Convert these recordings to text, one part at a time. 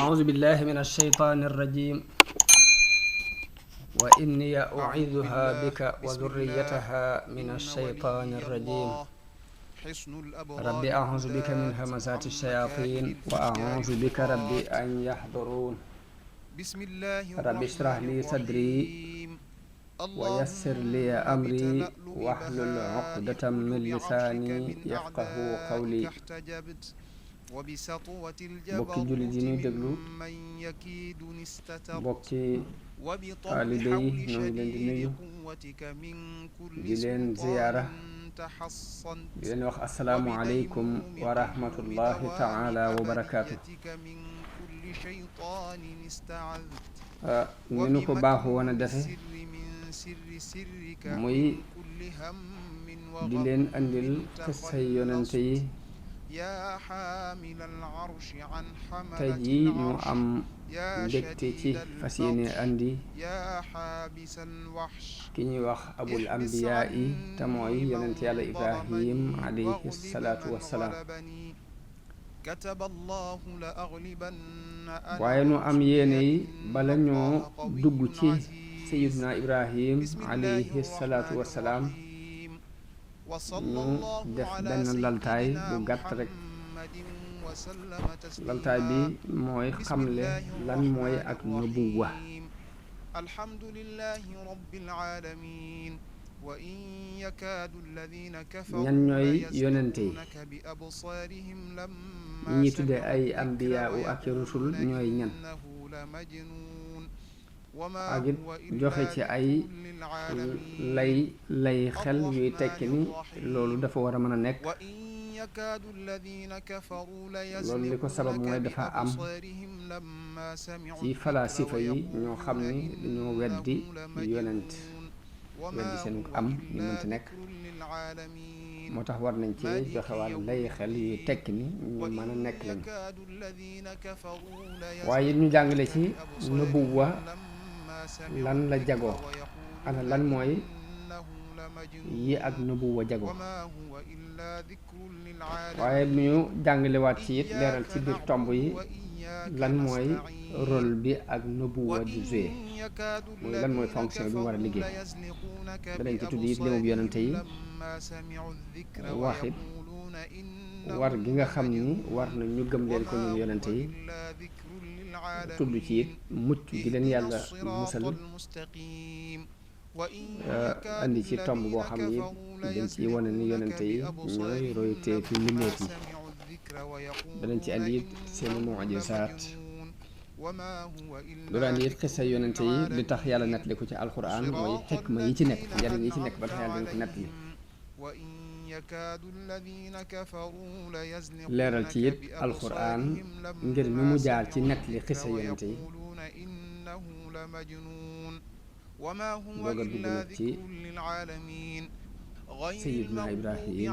أعوذ بالله من الشيطان الرجيم وإني أعيذها بك وذريتها من الشيطان الرجيم ربي أعوذ بك من همزات الشياطين وأعوذ بك ربي أن يحضرون ربي اشرح لي صدري ويسر لي أمري واحلل عقدة من لساني يفقه قولي bokki jullit yi ñuy déglu bokki taalibe yi ñoo ngi leen di nuyu di leen ziyaara di leen wax asalaamu aleykum wa rahmatullahi taala wa barakaatu. ni nu ko baaxu woon a defe muy di leen andil xissay yonente yi. tey jii ñu am mbégte ci fas yéene andi ki ñuy wax abul ambiyaa yi te mooy yonent yàlla ibrahim alayhi salaatu wassalaam. waaye nu am yéene yi bala ñoo dugg ci sayiduna ibrahim alayhi salaatu wassalaam ñu def benn laltaay bu gàtt rek. laltaay bi mooy xamle lan mooy ak nubuwa. ñan ñooy yonente yi ñi tudde ay ambiyaa u ak rusul ñooy ñan, ak it joxe ci ay lay xel yuy tekki ni loolu dafa war a mën a nekk. loolu li ko sabab mooy dafa am ci falaasifa yi ñoo xam ni dañoo weddi yonent, weddi seen am ni mënti nekk. moo tax war nañ ci joxe wàll lay xel yuy tekki ni ñu mën a nekk lañu. waaye it ñu jàngale ci nubuwa lan la jagoo, ana lan mooy yi ak nubuwa jagoo. waaye ñu jàngalewaat ci it leeral ci biir tomb yi lan mooy rôle bi ak nubuwa di jouer, mooy lan mooy fonction bi mu war a liggéey. danañ ci tudd it limub yonente yi, wax it war gi nga xam ni war na ñu gëm leen ko ñun yonente yi, tudd ci it mucc gi leen yàlla musal, andi ci tomb boo xam ni dañ ci wane ni yonente yi ñooy roytee fi mbindeef yi. danañ ci andi it seeni mu'jizaat, loolu andi it xisa yonente yi li tax yàlla nettali ko ci alquran mooy xikma yi ci nekk, njariñ yi ci nekk ba tax yàlla dañ ko nettali. leeral ci it alquran ngir mi mu jaar ci nettali xisa yonente yi. doog a dugg nag ci sayiduna ibrahim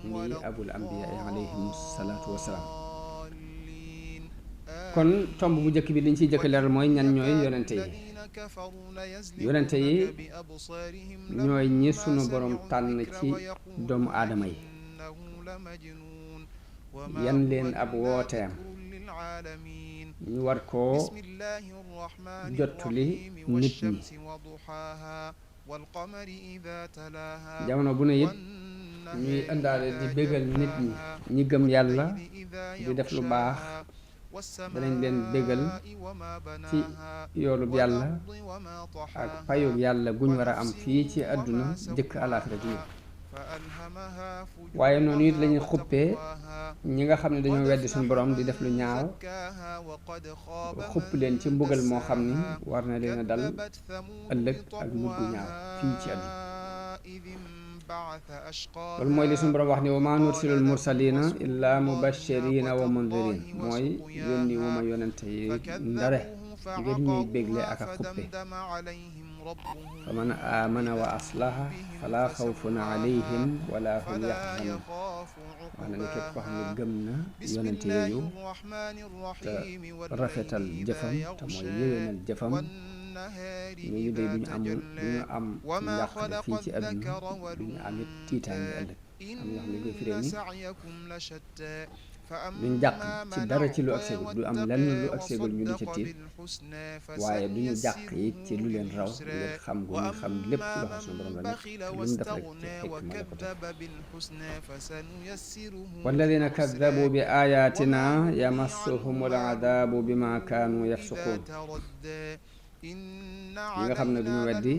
muy abul ambiyaa alayhim salaatu wassalaam. kon tomb bu njëkk bi liñ ciy jëkk leeral mooy ñan ñooy yonente yi. yonente yi ñooy ñi sunu borom tànn ci doomu aadama yi, yan leen ab wooteem ñu war koo jottuli nit ñi. jamono bu ne it ñuy indaale di bégal nit ñi gëm yàlla di def lu baax, danañ leen bégal ci yoolub yàlla ak payug yàlla guñ war a am fii ci àdduna jëkk àllaaxira ji. waaye noonu it lañuy xuppee ñi nga xam ne dañoo weddi suñu borom di def lu ñaaw, xupp leen ci mbugal moo xam ni war na leen a dal ëllëg ak mujj gu ñaaw fii ci àdduna. loolu mooy li suñu borom wax ni wa maa nursilul mursalina illa mubashirina wa mundirin, mooy yónni wu ma yonente yi ndare ngir ñuy bégle ak a xuppe. fa man aamana wa aslaha fala xawfun alayhim wala hum yaxzanun. wax na ne képp koo xam ne gëm na yonente yooyu te rafetal jëfam te mooy yéwénal jëfam, ñooñu day duñu am njàqare fii ci àdduna, duñu am it tiitaange ëllëg. am ñoo xam ne koy firee ni duñ jàq ci dara ci lu ak seegul du am lenn lu ak seegul ñu di ca tiit waaye duñu jàq it ci lu leen raw ngir xam gu ñu xam lépp ci loxo suñu borom la nekk te lu mu def rek ci xikma la ko def walladina kaddabu bi ayatina yamassuhumul adabu bima kaanu yafsuqun ñi nga xam ne duñu weddi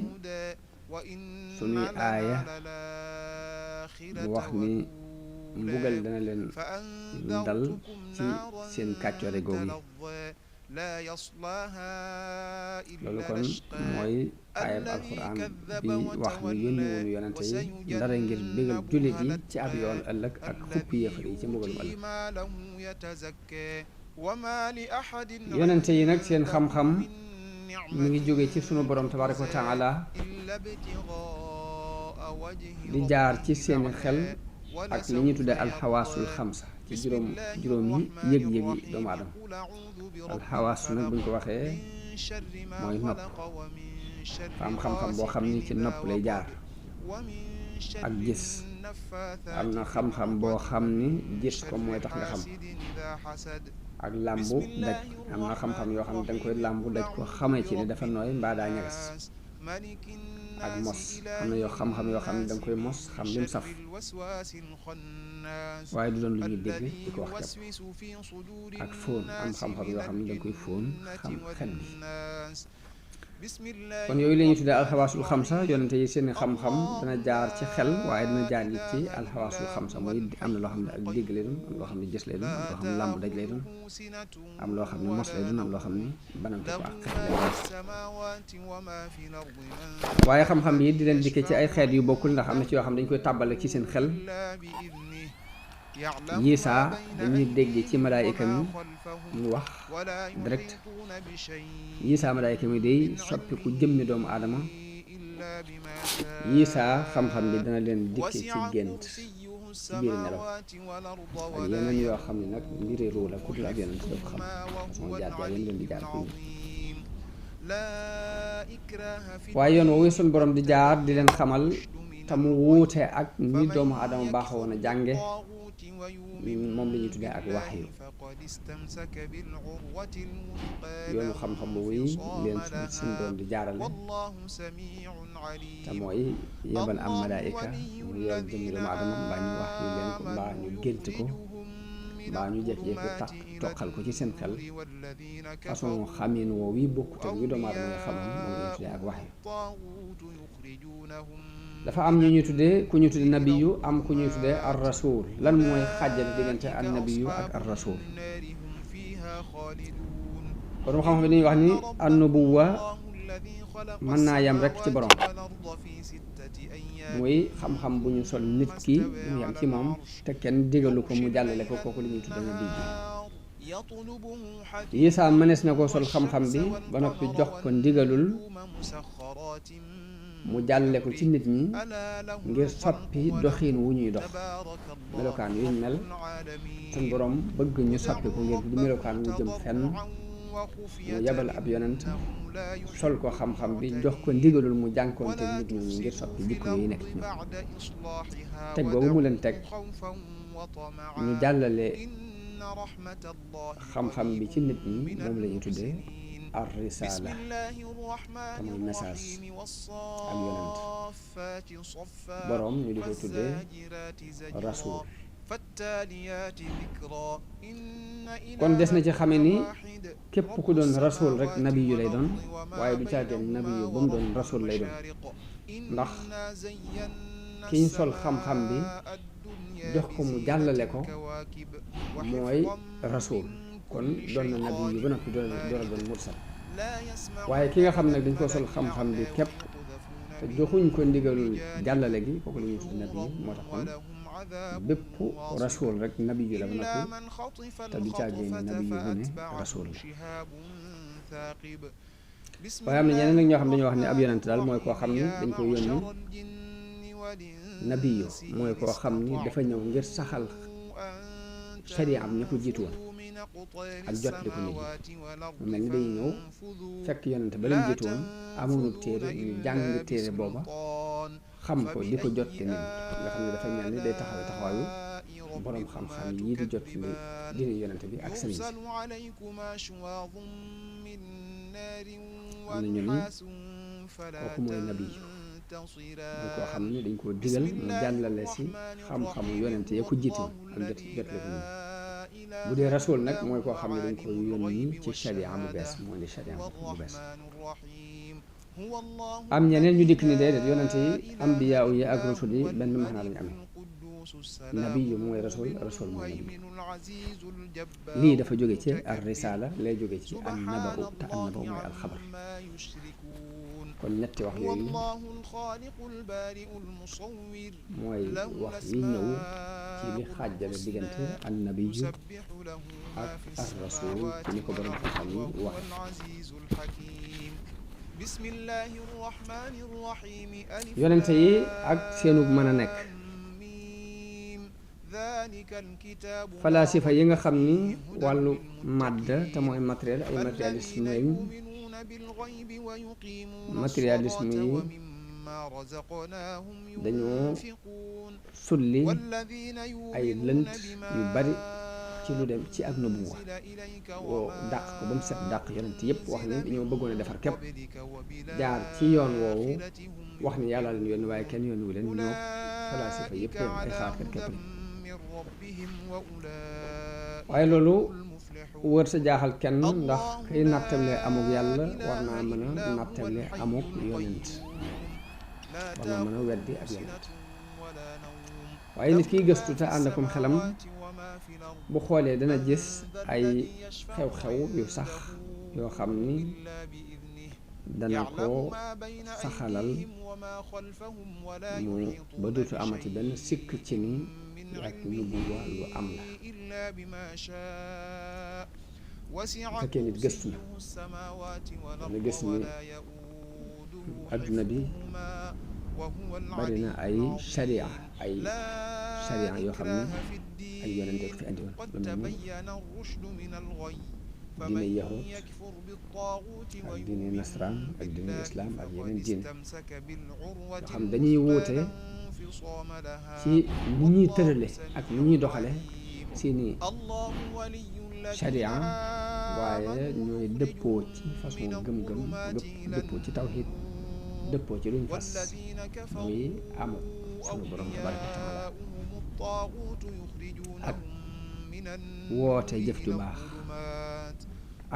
suñuy aaya mu wax ni mbugal dana leen dal ci seen kàccoore googu yi loolu kon mooy aayab alxuraan bi wax ni yónni woonu yonente yi ndara ngir bégal jullit yi ci ab yoon ëllëg ak xuppi yéefar yi ci mbugalum ëllëg yonente yi nag seen xam-xam mu ngi jóge ci sunu borom tabaaraka wa taala di jaar ci seeni xel ak li ñuy tuddee alxawaasul xamsa ci juróomi yëg-yëg yi doomu aadama alxawaasu nag buñ ko waxee mooy nopp am xam-xam boo xam ni ci nopp lay jaar ak gis am na xam-xam boo xam ni gis ko mooy tax nga xam ak làmbu daj am na xam-xam yoo xam ne danga koy làmbu daj ko xamee ci ne dafa nooy mbaa daa ñagas ak mos am na yoo xam-xam yoo xam ne danga koy mos xam lim saf waaye du doon lu ñuy dégg di ko wax kepp ak fóon am xam-xam yoo xam ne danga koy fóon xam xet bi kon yooyu la ñuy tuddee alxawaasul xamsa yonente yi seeni xam-xam dana jaar ci xel waaye dana jaar it ci alxawaasul xamsa mooy am na loo xam ne ak dégg lay doon am loo xam ne gis lay doon am loo xam ne làmb daj lay doon am loo xam ne mos lay doon am loo xam ne banante ko ak xet lay doon waaye xam-xam yi di leen dikke ci ay xeet yu bokkul ndax am na ci yoo xam ne dañu koy tàbbale ci seen xel yiisaa dañuy dégg ci malaayika mi mu wax direct yiisaa malaayika mi day soppiku jëmmi doomu aadama yiisaa xam-xam bi dana leen dikke ci gént ci biir nelaw ak yeneen yoo xam ne nag mbiri ruu la ku dul ak yeneen ci doo ko xam façon jaar jaar yéen leen di jaar ku waaye yoon woowu suñ borom di jaar di leen xamal te mu wuute ak ni doomu aadama baaxoo woon a jànge moom la ñuy tuddee ak waxyu yoonu xam-xam boobu yi leen suñ doon di jaarale te mooy yebal am malaayika mu yor jëmmi doomu aadama mbaa ñu waxyu leen ko mbaa ñu gént ko mbaa ñu jékki-jékki toqal ko ci seen xel façon xamin woowu yi bokkut ak wi doomu aadama nga xamoon moom la ñuy tuddee ak waxyu dafa am ñu ñuy tuddee ku ñuy tuddee nabiyu am ku ñuy tuddee ar rasul lan mooy xàjjale diggante an nabiyu ak ar rasul borom xam-xam bi dañuy wax ni an nubuwa mën naa yam rek ci borom muy xam-xam bu ñu sol nit ki mu yam ci moom te kenn digalu ko mu jàllale ko kooku li ñuy tuddee nabiyu Yisaa mënees na ko sol xam-xam bi ba noppi jox ko ndigalul mu jàlle ko ci nit ñi ngir soppi doxiin wu ñuy dox melokaan yuñ mel suñ borom bëgg ñu soppi ko ngir di melokaan wu jëm fenn mu yebal ab yonent sol ko xam-xam bi jox ko ndigalul mu jànkoonte nit ñi ngir soppi jikko yi nekk ci ñoom teg googu mu leen teg ñu jàllale xam-xam bi ci nit ñi moom la ñuy tuddee ar risaala te mooy message ak yonent boroom ñu di ko tuddee rasul kon des na ci xame ni képp ku doon rasul rek nabi yu lay doon waaye du caageen nabi yu ba mu doon rasul lay doon ndax ki ñu sol xam-xam bi jox ko mu jàllale ko mooy rasul kon doon na nabi yu ba noppi door a doon mursal waaye ki nga xam ne dañ ko sol xam-xam bi képp te joxuñ ko ndigalul jàllale gi kooku la ñuy tudd nabi yi moo tax kon bépp rasul rek nabi yu la ba noppi te du caagee ni nabi yu bu ne rasul la waaye am na ñeneen nag ñoo xam dañoo wax ne ab yonent daal mooy koo xam ni dañ ko yónni nabi yu mooy koo xam ni dafa ñëw ngir saxal sharia am ñi ko jiitu woon ak jot li ko nit ñi mu mel ni day ñëw fekk yonent ba leen jiitu woon amoon téere ñu jàng téere booba xam ko di ko jot te nit nga xam ne dafa mel ni day taxawaayu boroom xam-xam yi di jot li diine yonente bi ak sëriñ si am na ñu ni kooku mooy nabi mooy koo xam ne dañ koo digal mu jàllale si xam-xamu yonente ya ko jiite ak jot la ko ñun bu dee rasul nag mooy koo xam ne dañ ko yónni ci sharia bu bees mooy di sharia bu bees am ñeneen ñu dikk ni déedéet yonente yi ambiyaa yi ak rasul yi benn maanaa lañu amee nabi yu mooy rasul rasul mooy nabi lii dafa jóge ci ar risala lay jóge ci an naba'u te an naba'u mooy alxabar kon ñetti wax yooyu mooy wax yi ñëw ci li xaajale diggante an nabiyu ak ar rasul ci ni ko borom xam-xam yi wax yonente yi ak seenu mën a nekk falaasifa yi nga xam ni wàllu màdd te mooy matériel ay matérialisme yi dañoo sulli ay lënt yu bari ci lu dem ci ak nubuwa woo dàq ko ba mu set dàq yonent yépp wax ni dañoo bëggoon a defar képp jaar ci yoon woowu wax ni yàlla leen yónni waaye kenn yónni wu leen ñoo falaasifa yépp ay xalaatkat képp la waaye loolu wër sa jaaxal kenn ndax kiy nattable amuk yàlla war naa mën a nattable amuk yonent war naa mën a weddi ak yonent waaye nit kiy gëstu te ànd akum xelam bu xoolee dana gis ay xew-xew yu sax yoo xam ni dana ko saxalal mu ba dootu amati benn sikk ci ni ak nubuwa lu am la bu fekkee nit gëstu na dana gis ni adduna bi bari na ay sharia yoo xam ne ay yonente ko fi andi woon lu mel ni diine yahud ak diine nasraan ak diine islam ak yeneen diine yoo xam dañuy wuute ci ni ñuy tërale ak ni ñuy doxale seeni sharia waaye ñooy dëppoo ci façon gëm-gëm dëppoo ci tawhid dëppoo ci luñ fas muy am sunu borom tabaraka wa taala ak woote jëf ju baax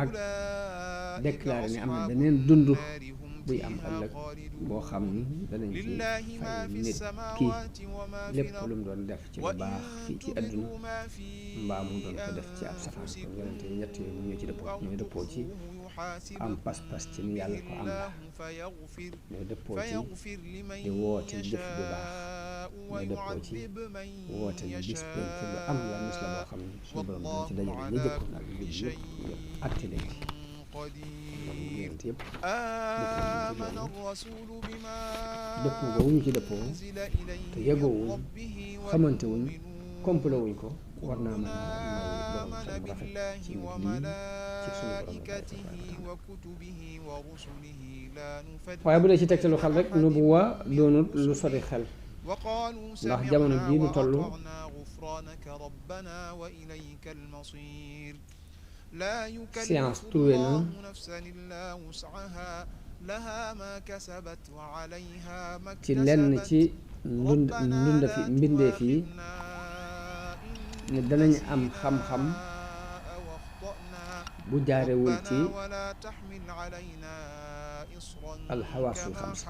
ak déclaré ne am na beneen dund buy am ëllëg boo xam ni danañ ci fay nit ki lépp lu mu doon def ci lu baax fii ci àdduna mbaa mu doon ko def ci ab safaan kon yonente ñett yooyu ñoo ci dëppoo ñooy dëppoo ci am pas-pas ci ni yàlla ko am la ñooy dëppoo ci di woote jëf ju baax ñooy dëppoo ci woote ni bis penc lu am la mis la boo xam ne suñu borom dana ci dajale ñi jëkkoon ak ñu yëpp atte leen ci yonent yëpp dëppoo boobu ñu ci dëppoo te yeggoowuñ xamante wuñ complot wuñ ko war naa mën a may borom xel mu rafet ci nit lii ci suñu borom waaye bu dee ci tegtalu xel rek nubuwa doonut lu sori xel ndax jamono bii nu toll science trouvé na ci lenn ci mbindeef yi ne danañ am xam-xam bu jaarewul ci alxawaasul xamsa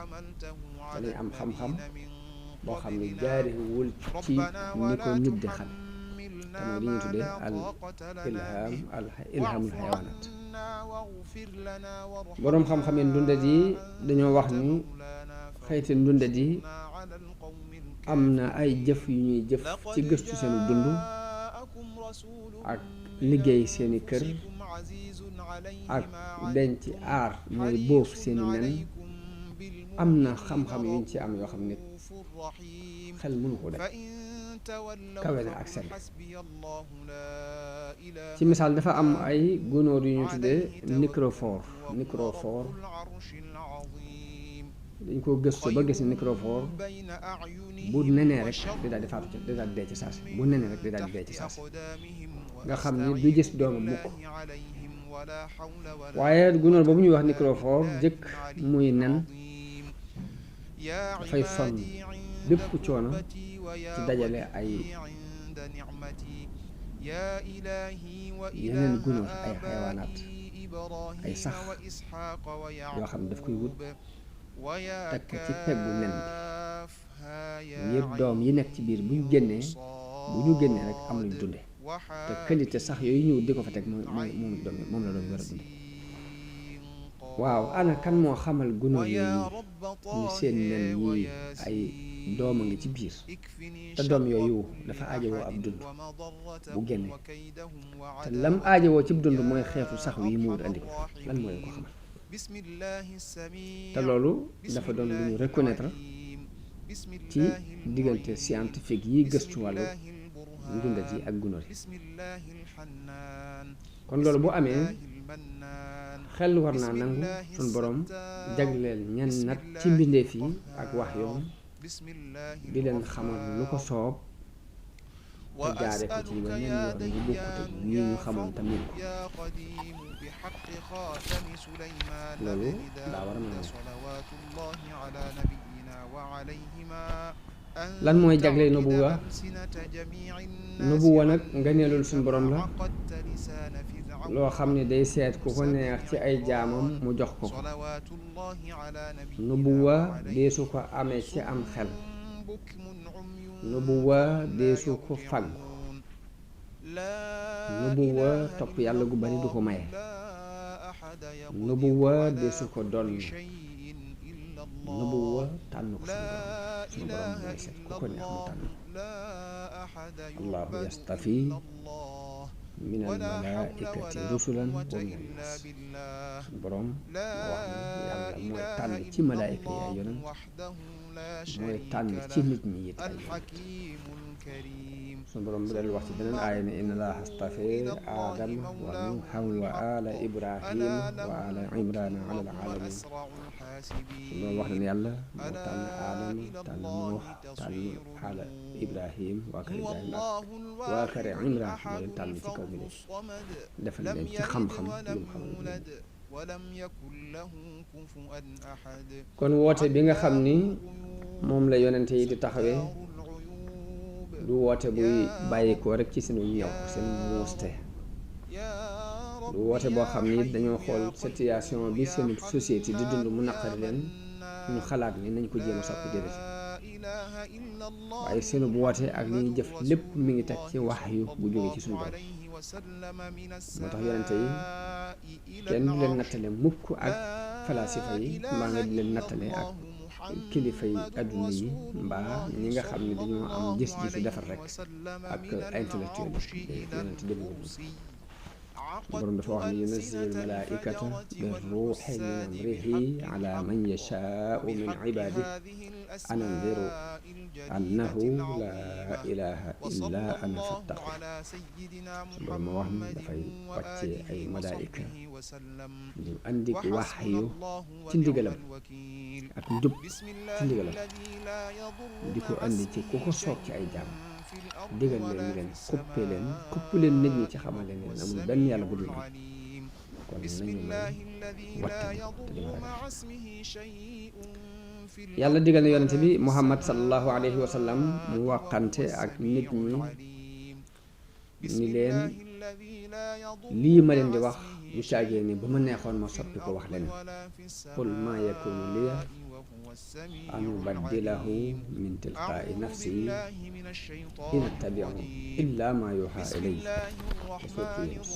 danañ am xam-xam boo xam ne jaarewul ci ni ko nit di xam te mooy li ñuy tuddee al ilhamul xayawaanaat boroom xam-xam yi ndundat yi dañoo wax ni xeeti ndundat yi am na ay jëf yu ñuy jëf ci gëstu seeni dund ak liggéey seeni kër ak denc aar mooy bóof seeni nen am na xam-xam yuñ ci am yoo xam ne xel mënu ko def kawe na ak sell ci misaal dafa am ay gunóor yu ñu tuddee microphore dañ koo gëstu ba gis ne microphore bu nenee rek di daal di faatu ci di daal di dee ci saasi bu nenee rek di daal di dee ci saasi nga xam ni du gis doomam mukk waaye gunóor boobu ñuy wax microphore jëkk muy nen dafay sonn bépp coono ci dajale ay yeneen gunóor ay xayawaanaat ay sax yoo xam ne daf koy wut teg ko ci peggu nen bi ngir doom yi nekk ci biir bu ñu génnee rek am luñ dunde te qualité sax yooyu ñëw di ko fa teg moom la doom war a dunde waaw ana kan moo xamal gunóor yi ñu seen nen yi ay doom a ngi ci biir te doom yooyu dafa aajowoo ab dund bu génne te lam aajowoo ci dund mooy xeetu sax wi mu wut andi ko lan mooy ko xamal te loolu dafa doon lu ñu reconnaître ci diggante scientifique yi gëstu wàllu ndundat yi ak gunóor yi kon loolu bu amee xel war naa nangu suñ boroom jagleel ñenn nat ci mbindeef yi ak wax yoon di leen xamal lu ko soob te jaare ko ci weneen yoon yu bokkut ak yi ñu xamoon tamit ko loolu daa war a mën a lan mooy jagle nubuwa nag ngëneelul suñu borom la loo xam ne day seet ku ko neex ci ay jaamam mu jox ko ko nubuwa deesu ko amee ci am xel nubuwa deesu ko faggu nubuwa topp yàlla gu bari du ko maye nubuwa deesu ko doon nubuwa tànn ko suñu borom mooy seet ku ko neex mu tànn allahu yastafi min almalaikati rusulan wa min annas suñu borom moo wax ne yàlla mooy tànn ci malaayika yi ay yonent mooy tànn ci nit ñi it ay yonent suñu borom bu del wax ci beneen aaya ne inna allaha astafa aadama wa nuuhan wa ala ibrahima wa ala imrana ala alalamin suñu borom wax na ne yàlla moo tànn aadama tànn nuux tànn ala ibrahim waa kër ibrahim ak waa kër imran moo leen tànn ci kaw mi def defal leen ci xam-xam lu mu xamal leen kon woote bi nga xam ni moom la yonente yi di taxawee du woote buy bàyyikoo rek ci seen ñëw seen muuste du woote boo xam ni dañoo xool situation bi seen société di dund mu naqari leen ñu xalaat ni nañ ko jéem a soppi déedéet waaye seenu bu woote ak li ñuy jëf lépp mi ngi teg ci wax yu bu jógee ci suñu borom moo tax yonente yi kenn du leen nattale mukk ak falasifa yi mbaa nga di leen nattale ak kilifa yi adduna yi mbaa ñi nga xam ne dañoo am gis-gisu defar rek ak intellectuel yi yonente demewul borom dafa wax ne yunazzilu l-malaa'ikata bir-ruuhi min amrihi ala man yashaa'u min ibaadihi an anziru annahu laa ilaaha illaa ana fattaqun borom ma wax ne dafay wàccee ay malaayika ñu andi waxyu ci ndigalam ak njub ci ndigalam di ko andi ci ku ko soob ci ay jaam digal leen xuppe leen nit ñi ci xamal leen amul benn yàlla bu dul am kon nañu may wattani te di ma ragal yàlla digal na yonente bi muhammad sallallahu alayhi wa sallam mu waqante ak nit ñi ni leen lii ma leen di wax du caagee ni bu ma neexoon ma soppi ko wax leen qul maa yakunu liya an ubaddilahu min tilqaa'i nafsi in attabi'u illa ma yuha ilay te sootu Yunus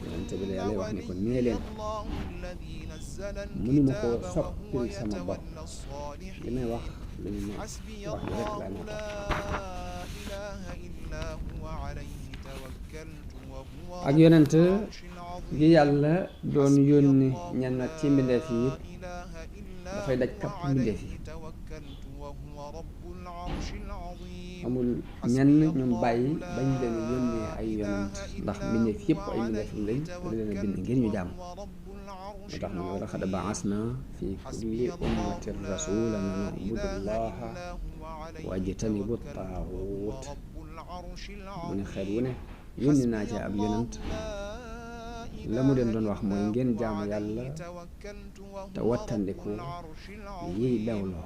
yonente bi la yàlla wax ne ko nee leen mënuma koo soppil sama bopp li may wax lu ñu wax li rek laa nekk ak yonent gi yàlla doon yónni ñenn ci mbindeef yi dafay daj kapp mbindeef yi amul ñenn ñoom bàyyi bañ leen yónnee ay yonent ndax mbindeef yépp ay mbindeefam lañ da leen a bind ngir ñu jàmm moo tax wa laqad ba'asna fi kulli ummatin rasulan an u'budu llaha wajtanibu taaxuut mu ne xeet wu ne yónni naa ci ab yonent la mu leen doon wax mooy ngeen jaamu yàlla te wattandiku yiy dawloo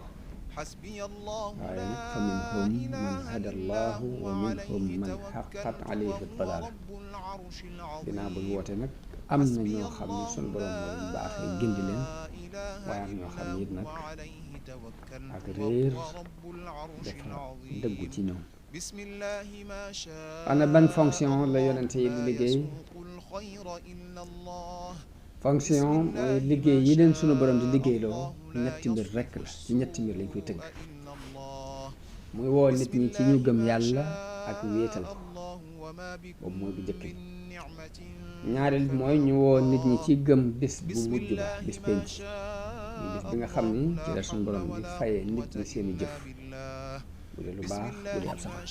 waaye nag fa minhum man hada allahu wa minhum man xaqat alayhi dalaala dinaa buy woote nag am na ñoo xam ne sunu borom mooy baaxee gindi leen waaye am ñoo xam ne it nag ak réer dafa dëggu ci ñoom. ana ban fonction la yonente yi di liggéey? fonction mooy liggéey yi leen sunu borom di liggéeyloo ñetti mbir rekk la, ci ñetti mbir lañ koy tëgg. muy woo nit ñi ci ñu gëm yàlla ak wéetal ko, boobu mooy bu jëkk bi. ñaareel bi mooy ñu woo nit ñi ci gëm bis bu mujj ba, bis penc, bis bi nga xam ni ci la sunu borom di fayee nit ñi seeni jëf, bu dee lu baax bu dee ab safar.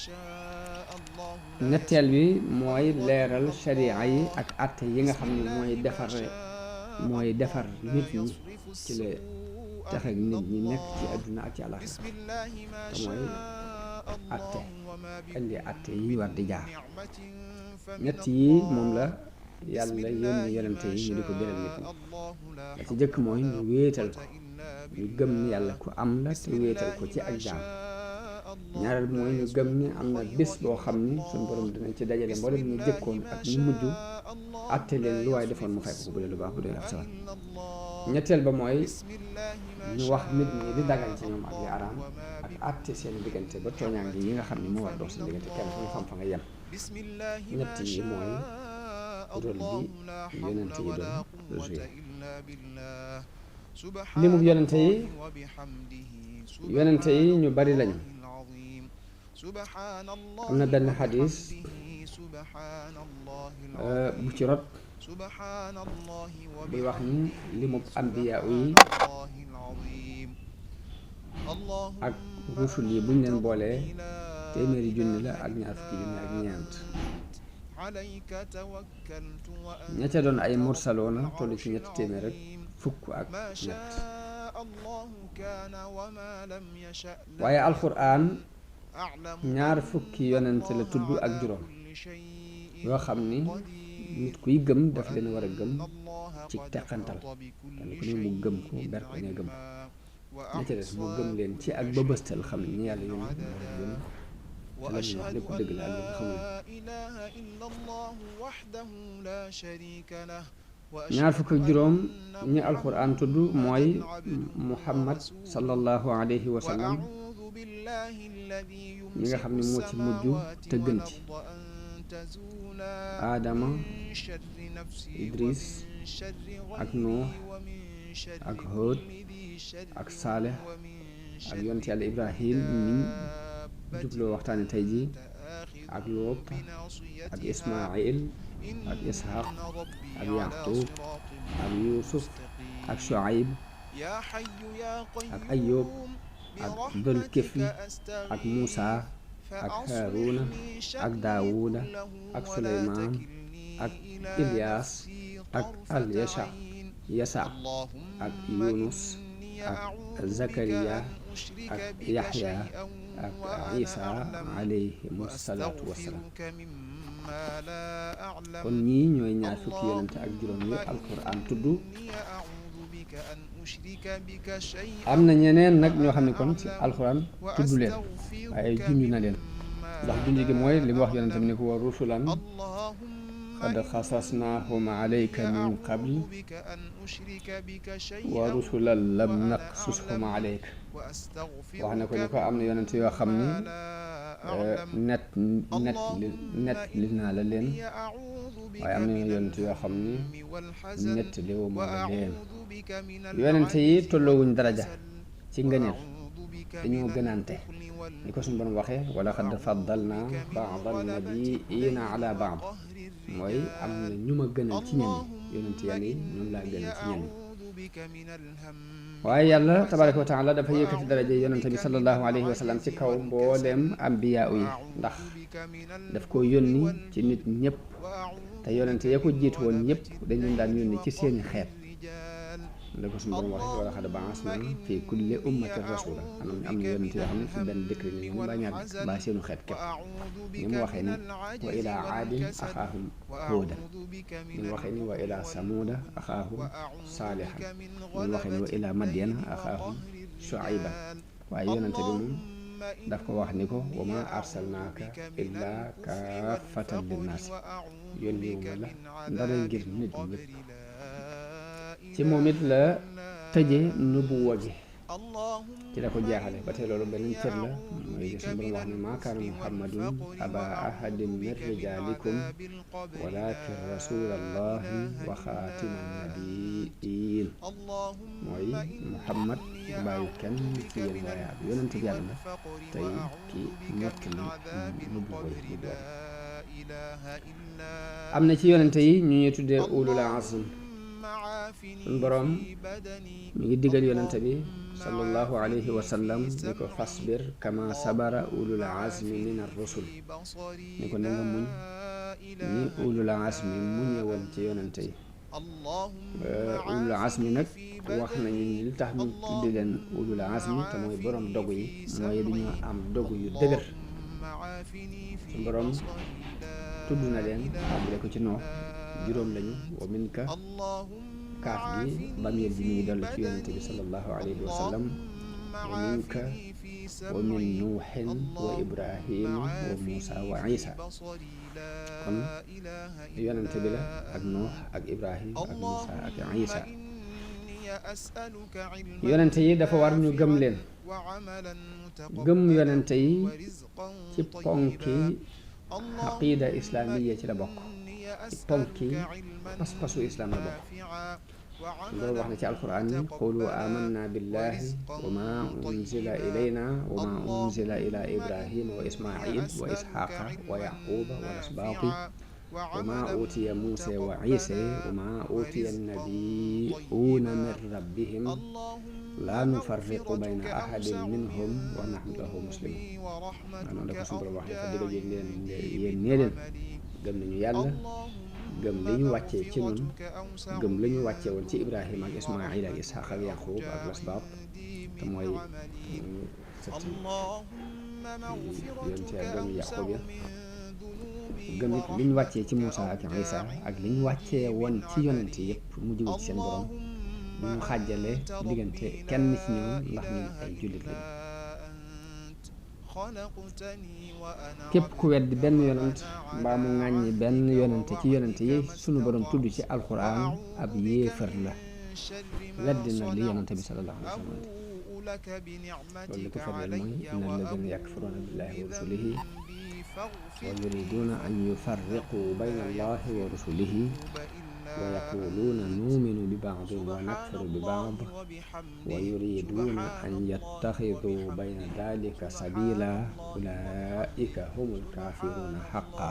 ñetteel bi mooy leeral sharia yi ak àtte yi nga xam ne mooy defar nit ñi ci la tax nit ñi nekk ci àdduna ak ci àllaxira, te mooy àtte, indi àtte yi war di jaar. ñett yi moom la yàlla yónni yonente yi ñu di ko biral nit ñi. la ci jëkk mooy ñu wéetal ko, ñu gëm ni yàlla ku am la te wéetal ko ci ak jaam. ñaareel bi mooy ñu gëm ni am na bés boo xam ni suñu borom dinañ ci dajale mboolem ñu jëkkoon ak ñu mujj àtte leen lu waay defoon mu fay ko bu dee lu baax bu dee ab sawar. ñetteel ba mooy ñu wax nit ñi di dagan ci ñoom ak li araam, ak àtte seen diggante ba tooñaange yi nga xam ni moo war dox seen diggante kenn fu ñu xam fa nga yem. ñett yi mooy rôle bi yonente yi doon joué. limub yonente yi ñu bari lañu. am na benn xadis bu ci rot bi wax ni limub ambiyaa yi ak rusul yi buñ leen boolee téeméeri junni la ak ñaar fukki junni ak ñeent. ña ca doon ay mursaloona toll ci ñetti téeméer rek fukk ak ñett. waaye alxuraan ñaar fukki yonent la tudd ak juróom yoo xam ni nit kuy gëm daf leen war a gëm ci teqantal, kenn ku ne mu gëm ko ber ko ne gëm ko. ña ca des mu gëm leen ci ak bëbëstal xam ni yàlla yónni te la ñuy wax lépp dëgg la ak li nga xamul. ñaar fukk ak juróom ñi alxuraan tudd mooy muhammad sallallahu alayhi wa sallam ñi nga xam ne moo ci mujj te gën ci. aadama, idris, ak nuux, ak hóod, ak saaleh, ak yonent yàlla ibrahim miñ jubloo waxtaane tey ji, ak luut, ak ismail, ak ishaq, ak yaqub, ak yusuf, ak shuaib, ak ayub, ak dul kifli, ak muusa, ak haaruna, ak daawuda, ak suleymaan, ak ilyas, ak yasa, ak yunus, ak zakariya, ak yaxya, ak isa alayhimu salaatu wassalaam. kon ñii ñooy ñaar fukki yonent ak juróom yi alquran tudd. am na ñeneen nag ñoo xam ne kon ci alquran tudd leen waaye junj na leen, ndax junj gi mooy li mu wax yonent bi ne ko wa rusulan qad xasasnaahum alayka min qabl wa rusulan lam naqsushum alayka. wax na ko ni ko am na yonent yoo xam ni net li naa la leen, waaye am na yonent yoo xam ni net liwuma la leen. yonent yi tolloowuñ daraja ci ngëneel, dañoo gënante ni ko suñu borom waxee wa laqad faddalna ba'da nabiyyiina ala ba'd, mooy am na ñu ma gënal ci ñenn yonent yàlla yi ñoom laa gënal ci ñenn. waaye yàlla tabaraka wa taala dafa yëkkati daraja yonente bi sallallahu alayhi wa sallam ci kaw mbooleem ambiyaa yi, ndax daf ko yónni ci nit ñëpp, te yonente ya ko jiitu woon ñëpp dañ leen daan yónni ci seeni xeet. la ko suñu borom waxee wala xad ba'asnaa fii kulli ummatin rasuula am na yonent yoo xam ne fi benn dëkk la ñu mbaa ñaar dëkk mbaa seenu xeet képp ni mu waxee ni wa ilaa aadin axaahum huudan ni mu waxee ni wa ilaa samuuda axaahum saalihan ni mu waxee ni wa ilaa madyana axaahum shuayban waaye yonente bi moom daf ko wax ni ko wa maa arsalnaaka illaa kaaffatan linnaasi yónni wu ma la ndara ngir nit ñëpp ci moom it la tëje nubuwa gi ci la ko jeexale ba tey loolu beneen cër la mooy li suñu borom wax ne maa kaana muhammadun aba ahadin min rijaalikum walakin rasulallahi wa xaatima nabiyin mooy muhammad bàyyi kenn ci yéen waaye ab yonent yàlla tey ki mottali nubuwa yi am na ci yonente yi ñu ñuy tuddee ulul azm suñu boroom mi ngi digal yonente bi sallallahu alayhi wa sallam ni ko fasbir kama sabara ulul azmi min ar-rusul ni ko na nga muñ ni ulul azmi muñe woon ci yonente yi ulul azmi nag wax nañu ni li tax ñu tuddi leen ulul azmi te mooy boroom dogu yi mooy dañoo am dogu yu dëgër suñu boroom tudd na leen tàmbale ko ci Noox juróom lañu wa minka kaaf gi bamir bi mi ngi dellu ci yonente bi sallallahu alayhi wa sallam wa minka wa min nuuxin wa ibrahima wa muusa wa isa kon yonente bi la ak Noox ak ibrahim ak muusa ak isa yonente yi dafa war ñu gëm leen gëm yonente yi ci ponki aqida islaamiya ci la bokk ci ponki pas-pasu islam la bokk loolu wax na ci alquran ni qulu amanna billahi wa ma unzila ilayna wa ma unzila ila ibrahima wa ismail wa ishaqa wa yaquba wa asbaqi wa ma utiya musa wa isa wa ma utiya annabiyuna min rabbihim la nufarriqu bayna ahadin minhum wa nahnu lahu muslimun noonu la ko suñu borom wax ne fa dëgg yéen nee leen gëm nañu yàlla gëm li ñu wàccee ci ñun gëm li ñu wàccee woon ci ibrahima ak ismail ak ishaq ak yaqub ak lasbaat te mooy sët yonent ya gëm yaqub ya gëm it li ñu wàccee ci Muusa ak Isa ak li ñu wàccee woon ci yonent yëpp mu jóge ci seen borom bu ñu xàjjale diggante kenn ci ñoom ndax ñun ay jullit lañu képp ku weddi benn yonent mbaa mu ŋàññi benn yonente ci yonente yi sunu borom tudd ci alquran ab yéefar la weddi na li yonente bi sallallahu alayhi wa sallam loolu li ko firndeel mooy inna alladina yakfuruna billahi wa rusulihi wa yuriduna an yufarriqu bayna allahi wa rusulihi wa yaquluuna nuuminu bi baadin wa nakfuru bi baad wa yuriduuna an yattaxidu bayna dalika sabila ulaika humul kaafiruuna xaqa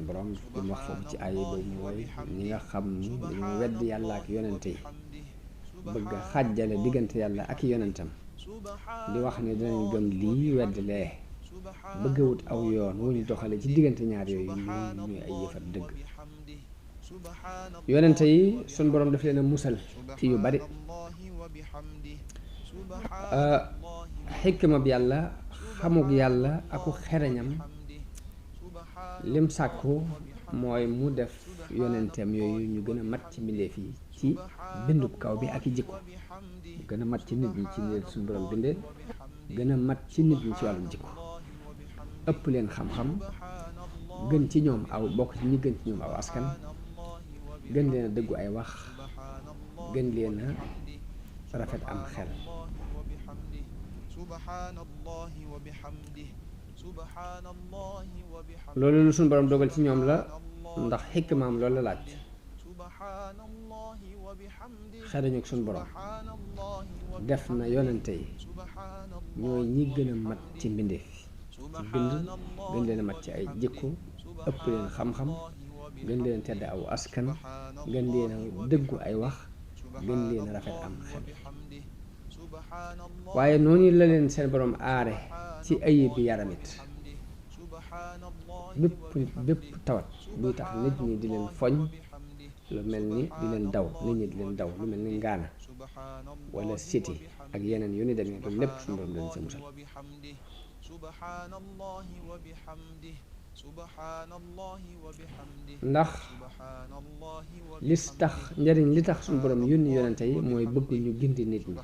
borom bi mu wax foofu ci ay boobu mooy ñi nga xam ni dañoo wedd yàlla ak yonente yi bëgg a xàjjale diggante yàlla ak yonentam di wax ne dinañ gëm lii wedd lee bëgg a wut aw yoon wu ñu doxale ci diggante ñaar yooyu ñuy ay yëfat dëgg yonente yi sun borom daf leen a musal ci yu bari xikma bi yàlla xamug yàlla aku xereñam lim sàkku mooy mu def yonenteem yooyu ñu gën a mat ci mbindeef yi ci bindub kaw bi ak i jikko gën a mat ci nit ñi ci leen suñu borom bindee gën a mat ci nit ñi ci wàllum jikko ëpp leen xam-xam gën ci ñoom aw bokk ci ñi gën ci ñoom aw askan gën leen a dëggu ay wax gën leen a rafet am xel loolu lu suñu borom dogal ci ñoom la ndax xikmaam loolu la laaj xereñu ak suñu borom def na yonente yi ñooy ñi gën a mat ci mbindeef ci bind gën leen a mat ci ay jikko ëpp leen xam-xam gën leen tedd aw askan gën leen a dëggu ay wax gën leen a rafet am xel waaye noonu la leen seen borom aare ci ayib bi yaramit bépp tawat buy tax nit ñi di leen foñ lu mel ni di leen daw nit ñi di leen daw lu mel ni ngaana wala siti ak yeneen yu ni demee loolu lépp suñu borom leen ci musal ndax li tax suñu borom yónni yonente yi mooy bëgg ñu gindi nit ñi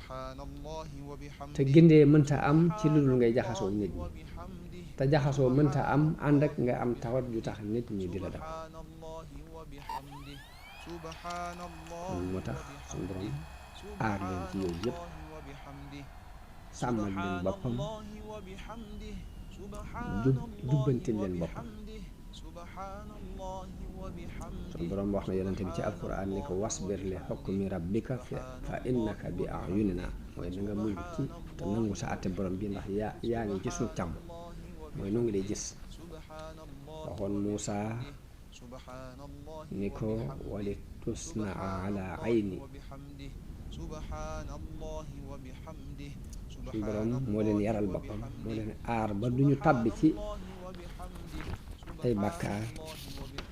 te gindee mënta am ci lu dul ngay jaxasoo nit ñi te jaxasoo mënta am ànd ak nga am tawat ju tax nit ñi di la daw moo tax suñu borom aar leen ci yooyu yëpp sàmmal leen boppam jubbantil leen boppam suñu borom wax na yonente bi ci alquran ni ko wasbir li hukmi rabbika fa innaka bi a'yunina mooy na nga muñ ci te nangu sa àtte borom bi ndax yaa ngi ci suñu càmm mooy nu ngi lay gis waxoon Muusa ni ko wali tusnaa ala ayni suñu borom moo leen yaral boppam moo leen aar ba duñu tàbbi ci ay bàkkaar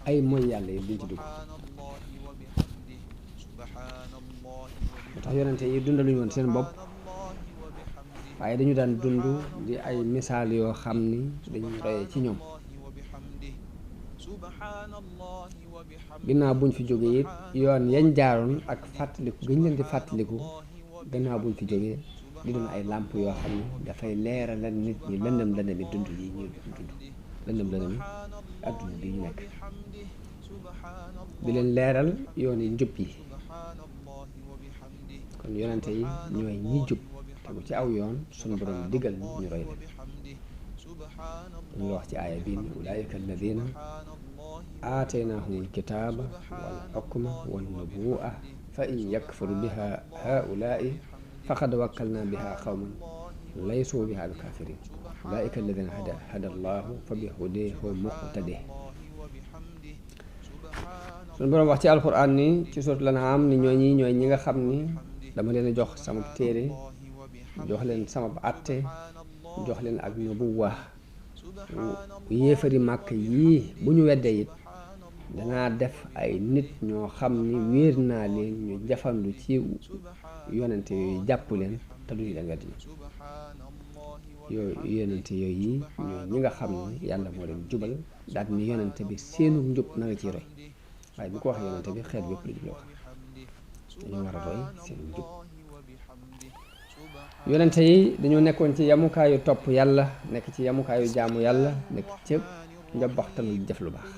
ay mooy yàlla yi duñ ci dugg moo tax yonente yi dundaluñu woon seen bopp waaye dañu daan dund di ay misaal yoo xam ni dañuy royee ci ñoom ginnaaw buñ fi jógee it yoon yañ jaaroon ak fàttaliku gëñ leen di fàttaliku gannaaw buñ fi jógee di doon ay làmp yoo xam ne dafay leeralal nit ñi lëndëm lëndëmi dund yi ñuy dund lëndëm lëndëmi adduna bi ñu nekk di leen leeral yoon yi njub yi kon yonente yi ñooy ñi jub tegu ci aw yoon suñu borom digal ñu roy leen ñu ngi wax ci aaya bii ni ulaayika alladina aataynahumul kitaaba wal xukma wan nubuwa fa in yakfuru biha haulaai faqad wakkalna biha qawman laysu biha bi kafirin ulaayika alladina hada allahu fa bi hudahu muqtadih suñu borom wax ci alquran ni ci suuratul An'aam ni ñooy ñi nga xam ni dama leen a jox sama téere jox leen sama àtte jox leen ak nubuwa yéefari màkk yii bu ñu weddee it danaa def ay nit ñoo xam ni wéer naa leen ñu jafandu ci yonente yooyu jàpp leen te duñu leen weddi yooyu yonente yooyu ñooy ñi nga xam ni yàlla moo leen jubal daal ni yonente bi seenu njub na nga ciy roy waaye bu ko waxee yonente bi xeet yépp la jublu wax dañoo war a roy seen njub yonente yi dañoo nekkoon ci yamukaayu topp yàlla nekk ci yamukaayu jaamu yàlla nekk ci njabootanul jëf lu baax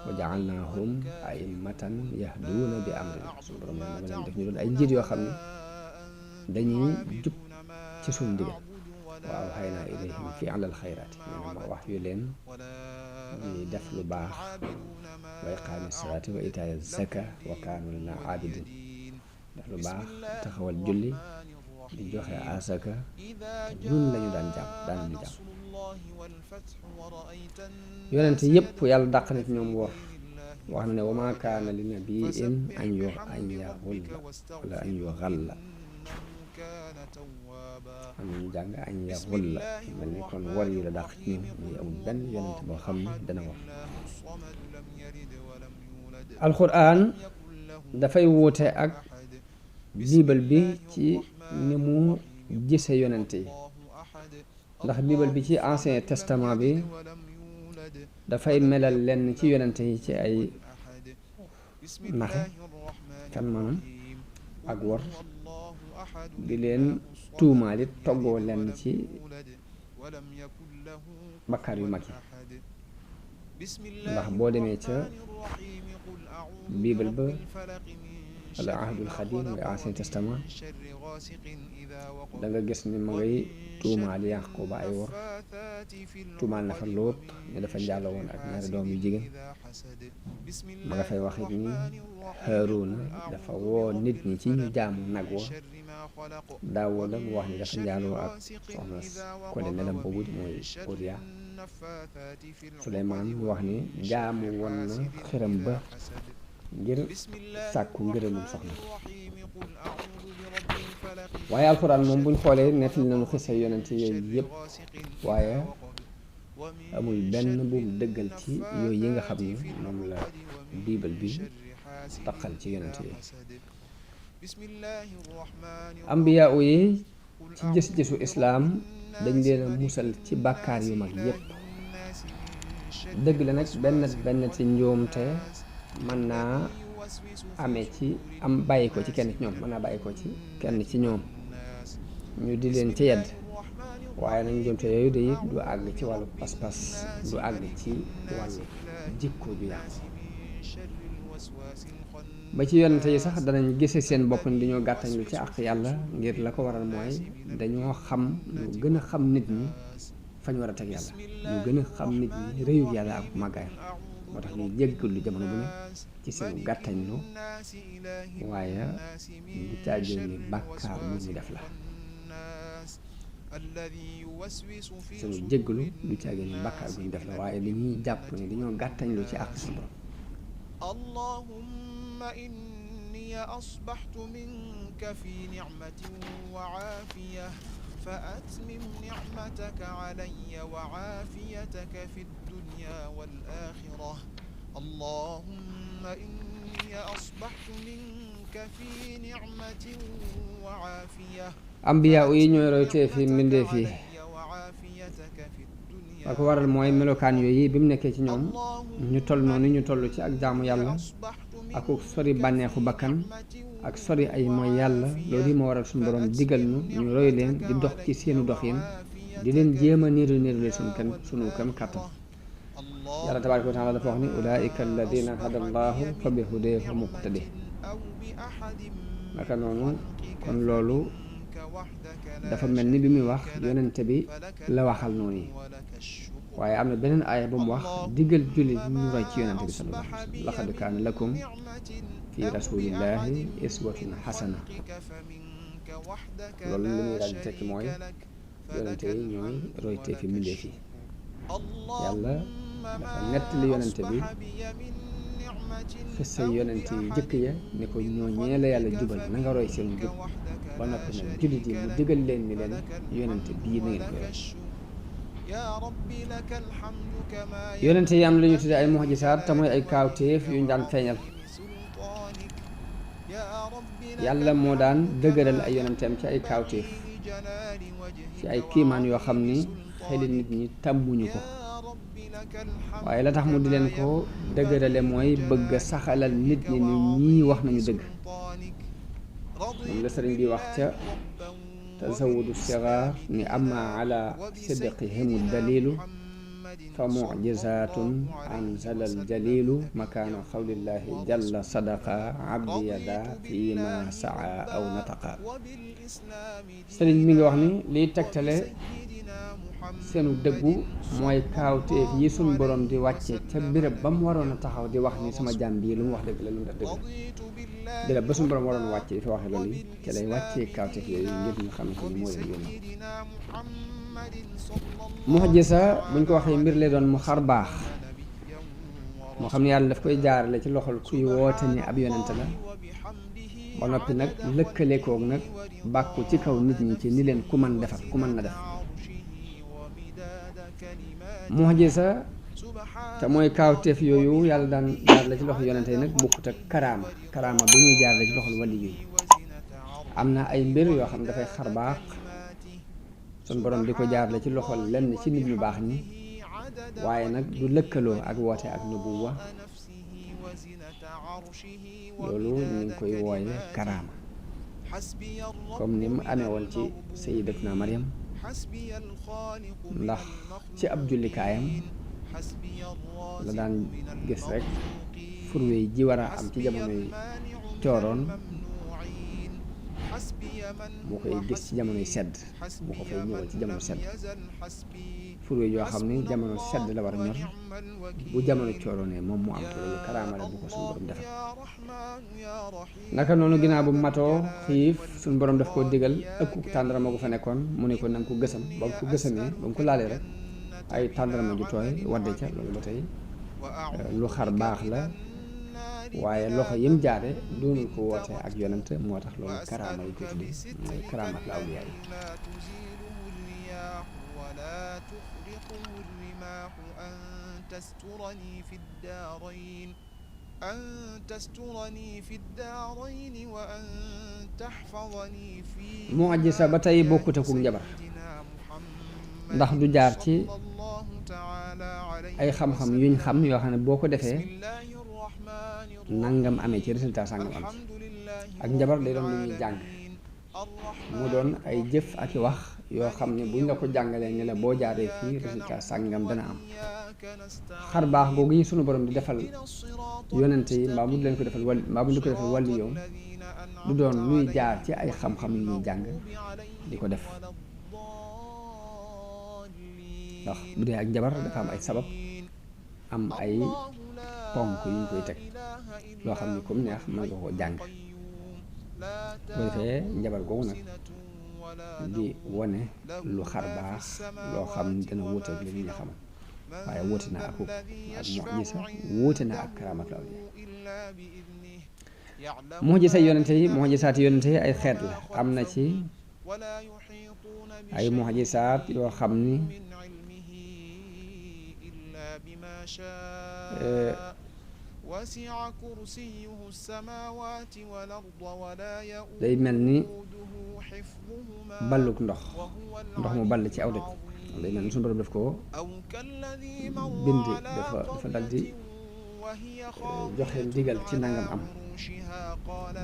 wa ja'alnaahum a'immatan yahduuna bi amrina suñu borom dama leen def ñu doon ay njiit yoo xam ne dañuy jub ci suñu ndigal wa awhaynaa ilayhim fi alal xayraati ma wax yu leen ñuy def lu baax wa iqaami salaati wa itaaya zaka wa kaanu lanaa aabidiin def lu baax taxawal julli di joxe asaka te ñun lañu daan ñu jàmm yonente yépp yàlla dàq na ci ñoom wor wax na ne wa maa kaana li nabiyin an yaxulla wala an yuxalla am nañu jàng an yaxulla mel ni kon wor yi la dàq ci ñoom muy amul benn yonente boo xam ne dana wor alquran dafay wuute ak biibal bi ci ni mu gise yonente yi ndax biibal bi ci ancien testament bi dafay melal lenn ci yonente yi ci ay naxe kan maanaam ak wor di leen tuumaalit toggoo lenn ci bakkaar yu mag yi ndax boo demee ca biibal ba wala ahdul xadim nga ancien testament da nga gis ni ma ngay tuumaal Yaquba ay wor tuumaal na fa Lóot ne dafa njaaloo woon ak ñaari doom yu jigéen ma nga fay wax it ni Haaruna dafa woo nit ñi ci ñu jaamu nag wa Daawuda mu wax ni dafa njaaloo ak soxna Kole nelam boobu mooy Uriya Suleymaan mu wax ni jaamu woon na xiram ba ngir sàkku ngërëmul soxna waaye alxuraan moom buñ xoolee nettali nañu xisa yonent yooyu yëpp waaye amul benn bu mu dëggal ci yooyu yi nga xam ni moom la biibal bi taqal ci yonent yi ambiya yi ci gis-gisu islaam dañ leen a musal ci bàkkaar yu mag yépp dëgg la nag benn ci njuumte mën naa amee ci am bàyyi ko ci kenn ci ñoom mën naa bàyyi ko ci kenn ci ñoom ñu di leen ci yedd waaye nag njuumte yooyu de it du àgg ci wàllu pas-pas du àgg ci wàllu jikko ju yàqu ba ci yonente yi sax danañ gise seen bopp ni dañoo gàttañ lu ci àq yàlla ngir la ko waral mooy dañoo xam lu gën a xam nit ñi fañ war a teg yàlla lu gën a xam nit ñi réyug yàlla ak màggaayam moo tax ñuy jéggalu jamono bu ne ci seen gàttañ lu waaye du caagee ni bàkkaar bu ñu def la suñu jéggalu du caagee ni bàkkaar bu ñu def la waaye li ñuy jàpp ni dañoo gàttañ lu ci àq suñu borom اللهم إني أصبحت منك في نعمة وعافية فأتمم نعمتك علي وعافيتك في الدنيا والآخرة اللهم إني أصبحت منك في نعمة وعافية ambiya yi ñooy roytee fi mbindee fi la ko waral mooy melokaan yooyu bi mu nekkee ci ñoom ñu toll noonu ñu toll ci ak jaamu yàlla ak sori bànneexu bakkan ak sori ay mooy yàlla loolu yi moo waral suñu borom digal ñu roy leen di dox ci seenu doxin di leen jéem a niru sunu kam kàttan yàlla tabaaraka wa taala dafa wax ni ulaika alladina hada allahu fa bi hudeehu muqtadi naka noonu kon loolu dafa mel ni bi muy wax yonente bi la waxal noonu yi waaye am na beneen aaya bu mu wax diggal julli ñu roy ci yonente bi sallallahu alayhi wa sallam laqad kaana lakum fi rasulillahi iswatun xasana loolu li muy daal di tekki mooy yonente yi ñooy roytee fi mbindee fi yàlla dafa nettali yonente bi xissa yonente yi jëkk ya ne ko ñooñee la yàlla jubal na nga roy seen jub ba noppi nag jullit yi mu digal leen ni leen yonente bii na ngeen koy roy yonente yi am la ñu tuddee ay mu'jisaat te mooy ay kaawteef yu ñu daan feeñal yàlla moo daan dëgëral ay yonenteem ci ay kaawteef ci ay kiimaan yoo xam ni xeli nit ñi tàmmuñu ko waaye la tax mu di leen ko dëgërale mooy bëgg saxalal nit ñi ni ñii wax nañu dëgg moom la sëriñ bi wax ca tasawudu sigaar ni amma ala sidqihimu dalilu fa mucjizatun anzala aljalilu makaana qawlillahi jalla sadaqa abdi yada fi ma saa aw nataqa sëriñ mi ngi wax ni liy tegtale seenu dëggu mooy kaawteef yi suñ borom di wàcce ca béréb ba mu waroon a taxaw di wax ni sama jaam bii lu mu wax dëgg la lu mu def dëgg la béréb ba suñ borom waroon a wàcce di fa waxee loolu yi ca lay wàccee kaawteef yooyu ngir ñu xam ko ni moo leen yónni mu'jiza buñ ko waxee mbir lay doon mu xar baax moo xam ne yàlla daf koy jaarale ci loxol kuy woote ni ab yonent la ba noppi nag lëkkale koog nag bàkku ci kaw nit ñi ci ni leen ku mën defar ku mën na def mu'jiza te mooy kaawteef yooyu yàlla daan jaarale ci loxol yonent yi nag bokkut ak karaama bi muy jaarale ci loxol wali yi am na ay mbir yoo xam ne dafay xar baax sun borom di ko jaarale ci loxol lenn ci nit ñu baax ñi waaye nag du lëkkaloo ak woote ak nubuwa loolu ñu ngi koy wooye karaama comme ni mu amee woon ci sayyidatuna Maryam ndax ci ab jullikaayam la daan gis rek furwe ji war a am ci jamonoy cooroon moo koy gis ci jamonoy sedd moo ko fay ñëwal ci jamono sedd furwe yoo xam ni jamono sedd la war a ñor bu jamono cooroonee moom mu am loolu karaama la bu ko suñu borom defal naka noonu ginnaaw bu matoo xiif suñu borom daf koo digal ëkku tàndarama gu fa nekkoon mu ne ko na nga ko gësam ba mu ko gësamee ba mu ko laalee rek ay tàndarama ju tooy wadde ca loolu ba tey lu xar baax la waaye loxo yim jaare doonul ko woote ak yonent moo tax loolu karaama yi ko tudde mooy karaama ak awliyaa yi أن تسترني في الدارين وأن تحفظني في mu'jiza ba tey bokkut ak njabar ndax du jaar ci ay xam-xam yuñ xam yoo xam ne boo ko defee nangam amee ci résultat sangam am ci ak njabar day doon lu ñuy jàng mu doon ay jëf ak i wax yoo xam ne buñ la ko jàngalee ni la boo jaaree fii résultat sangam dana am xar baax googu yi sunu borom di defal yonente yi mbaa mu di leen ko defal mbaa mu di ko defal wàllu yow du doon luy jaar ci ay xam-xam yu ñuy jàng di ko def ndax bu dee ak njabar dafa am ay sabab am ay ponk yu ñu koy teg loo xam ne comme neex mën nga koo jàng bu defee njabar googu nag di wone lu xar baax loo xam ne dana wuute ak li nit ñi xamal waaye wuute na ak mu'jiza wuute na ak karaamatul awliya mu'jiza yonente yi mu'jizaati yonente yi ay xeet la am na ci ay mu'jizaat yoo xam ni day mel ni balluk ndox mu ball ci aw doj day mel ni suñu borom def ko bind dafa dal di joxe ndigal ci nangam am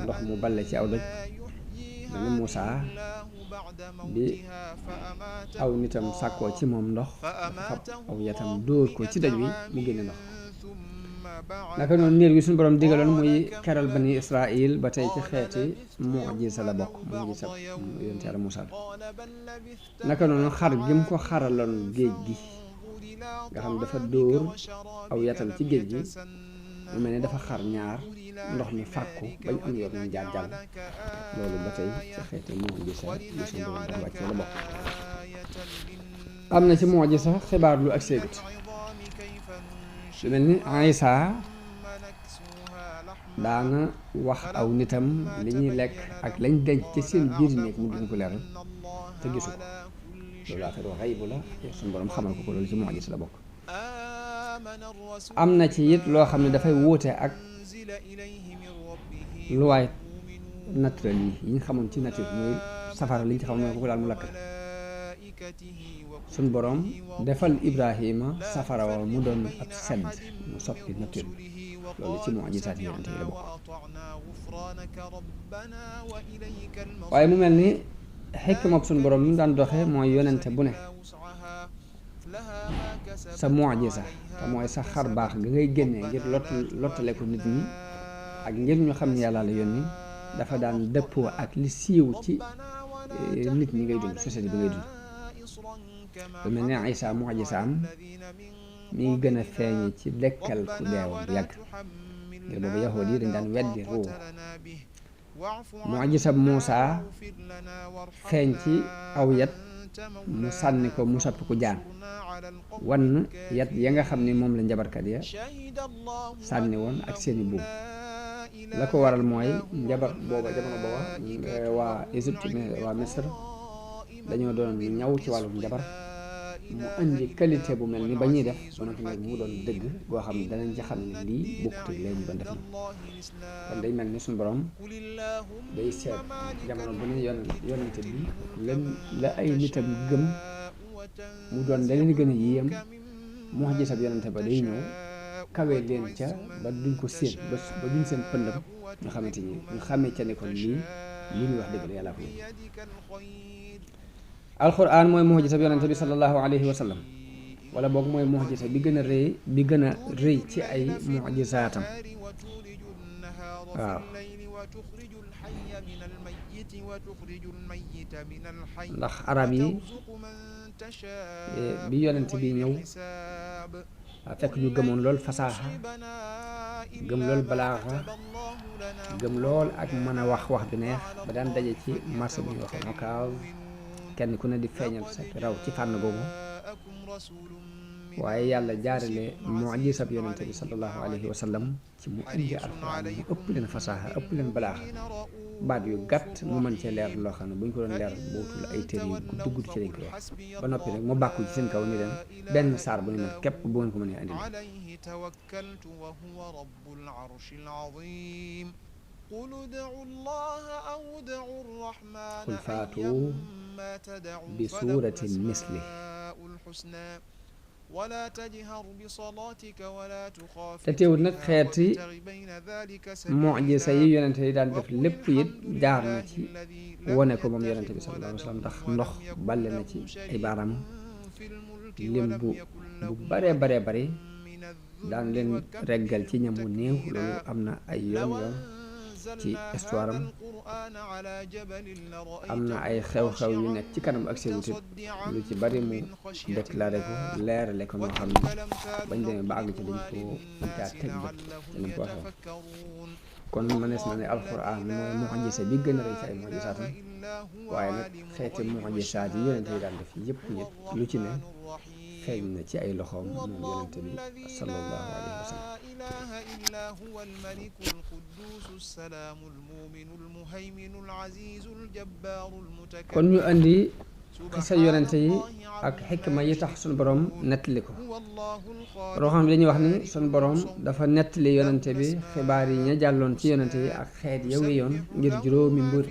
ndox mu balle ci aw doj mel ni Muusaa bi aw nitam sàkkoo ci moom ndox dafa fab aw yatam dóor ko ci doj wi mu génne ndox naka noonu niir wi suñu borom digaloon muy keral bani Israil ba tey ci xeeti mu'jiza la bokk mu'jiza yonent Yàlla Muusaa naka noonu xar gi mu ko xaraloon géej gi nga xam dafa dóor aw yatam ci géej gi mu mel ni dafa xar ñaar ndox mi fàkku bañ am yoon ñu jaar jàll loolu ba tey ci xeeti mu'jiza yi suñu borom dafa wàccee la bokk am na ci mu'jiza xibaar lu ak séegut lu mel ni Isaa daana wax aw nitam li ñuy lekk ak lañ denc ci seen biir néeg mu duñ ko leeral te gisu ko loolu affaire xaybu la suñu borom xamal ko loolu ci mu'jiza la bokk am na ci it loo xam ne dafay wuute ak luwaay naturel yi ñu xamoon ci nature mooy safara li ñu ci xam mooy ko daal mu lakk suñ borom defal Ibrahima safara wa mu doon ab sedd mu soppi nature bi loolu ci mu'jizaat yi yonent yi la bokk waaye mu mel ni xikma suñ borom mu daan doxee mooy yonente bu ne sa mu'jiza te mooy sa xar baax nga ngay génnee ngir lottale ko nit ñi ak ngir ñu xam ne yàlla la yónni dafa daan dëppoo ak li siiw ci nit ñi ngay dund société bi ngay dund lu mel ne Isaa mu'jizaam mi ngi gën a feeñ ci dekkal ku deewoon bu yàgg ngir boobu yahuud yi dañ daan weddi ruu mu'jiza Muusaa feeñ ci aw yat mu sànni ko mu soppi ku jaan wan yat ya nga xam ni moom la njabarkat ya sànni woon ak seeni buum la ko waral mooy njabar booba jamono booba waa Égypte waa Misr dañoo doon ñaw ci wàllum njabar mu indi qualité bu mel ni ba ñuy def ba noppi nag mu doon dëgg boo xam ne danañ ci xam ne lii bokkut ak leen ñu doon def na kon day mel ni suñu borom day seet jamono bu ne yonente bi la ay nitam gëm mu doon da leen gën a yéem mu'jiza ab yonente ba day ñëw kawee leen ca ba duñ ko séen ba duñ seen pëndam nga xamante ni ñu xamee ca ne kon lii ñuy wax dëgg la yàlla ko alquran mooy mu'jiza bi yonente bi sallallahu alayhi wa sallam wala boog mooy mu'jiza bi gën a rëy ci ay mu'jizaatam waaw ndax arab yi bi yonente bi ñëw fekk ñu gëmoon lool fasaaxa gëm lool balaaxa gëm lool ak mën a wax bi neex ba daan daje ci marché bu ñuy wax Okaz kenn ku ne di feeñal sa raw ci fànn googu waaye yàlla jaarale mu'jiza bi yonente bi sallallahu alayhi wa sallam ci mu indi alxuraan mu ëpp leen fasaaxa ëpp leen balaaxa baat yu gàtt mu mën cee leer loo xam ne bu ñu ko doon leer bootul ay téere yu gudd ci lañ koy wax ba noppi nag mu bàkku ci seen kaw ni leen benn saar bu ne mel képp bu ngeen ko mënee andi توكلت وهو رب العرش العظيم قل ادعوا الله أو ادعوا الرحمن قل فاتوا أيما تدعوا بسورة فله مثله الأسماء الحسنى ولا تجهر بصلاتك ولا تخافت te teewul nag بها xeeti وابتغ بين ذلك mucjisa yi سبيلا yonente yi daan def وقل lépp it الحمد jaar na لله ci الذي لم wone ko moom يتخذ yonente bi sallallahu alayhi wa sallam ولدا ndax ndox ولم يكن balle na له ci ay شريك baaram في الملك lim ولم bu يكن bu له baree baree ولي bari من daan الذل leen reggal ci وكبره ñam wu néew loolu تكبيرا am na ay yoon لو yoon ci أنزلنا histoire هذا am القرآن على جبل am na ay لرأيته xew-xew yu خاشعا nekk ci kanam ak seen tit متصدعا lu ci bari mu من خشية déclaré ko الله leerale ko noo xam وتلك ne الأمثال bañ demee ba àgg ci dañ نضربها ko dañ caa للناس teg bët ci لعلهم ni mu ko waxee يتفكرون kon mënees na ne alquran mooy mucjisa bi gën a rëy ci ay mucjisaatam waaye nag xeeti mucjisaat yi yonente yi daan def yëpp it lu ci ne feeñ na ci ay loxoom moom yonente bi sallallahu alayhi wa sallam إله إلا هو الملك القدوس السلام المؤمن المهيمن العزيز الجبار المتكبر kon ñu andi xisa yonente yi ak xikma yi tax suñu borom nettali ko هو الله الخالق roo xam ne dañuy wax ni suñu borom dafa nettali yonente bi xibaar yi ña jàlloon ci yonente yi ak xeet ya wéyoon ngir juróomi mbir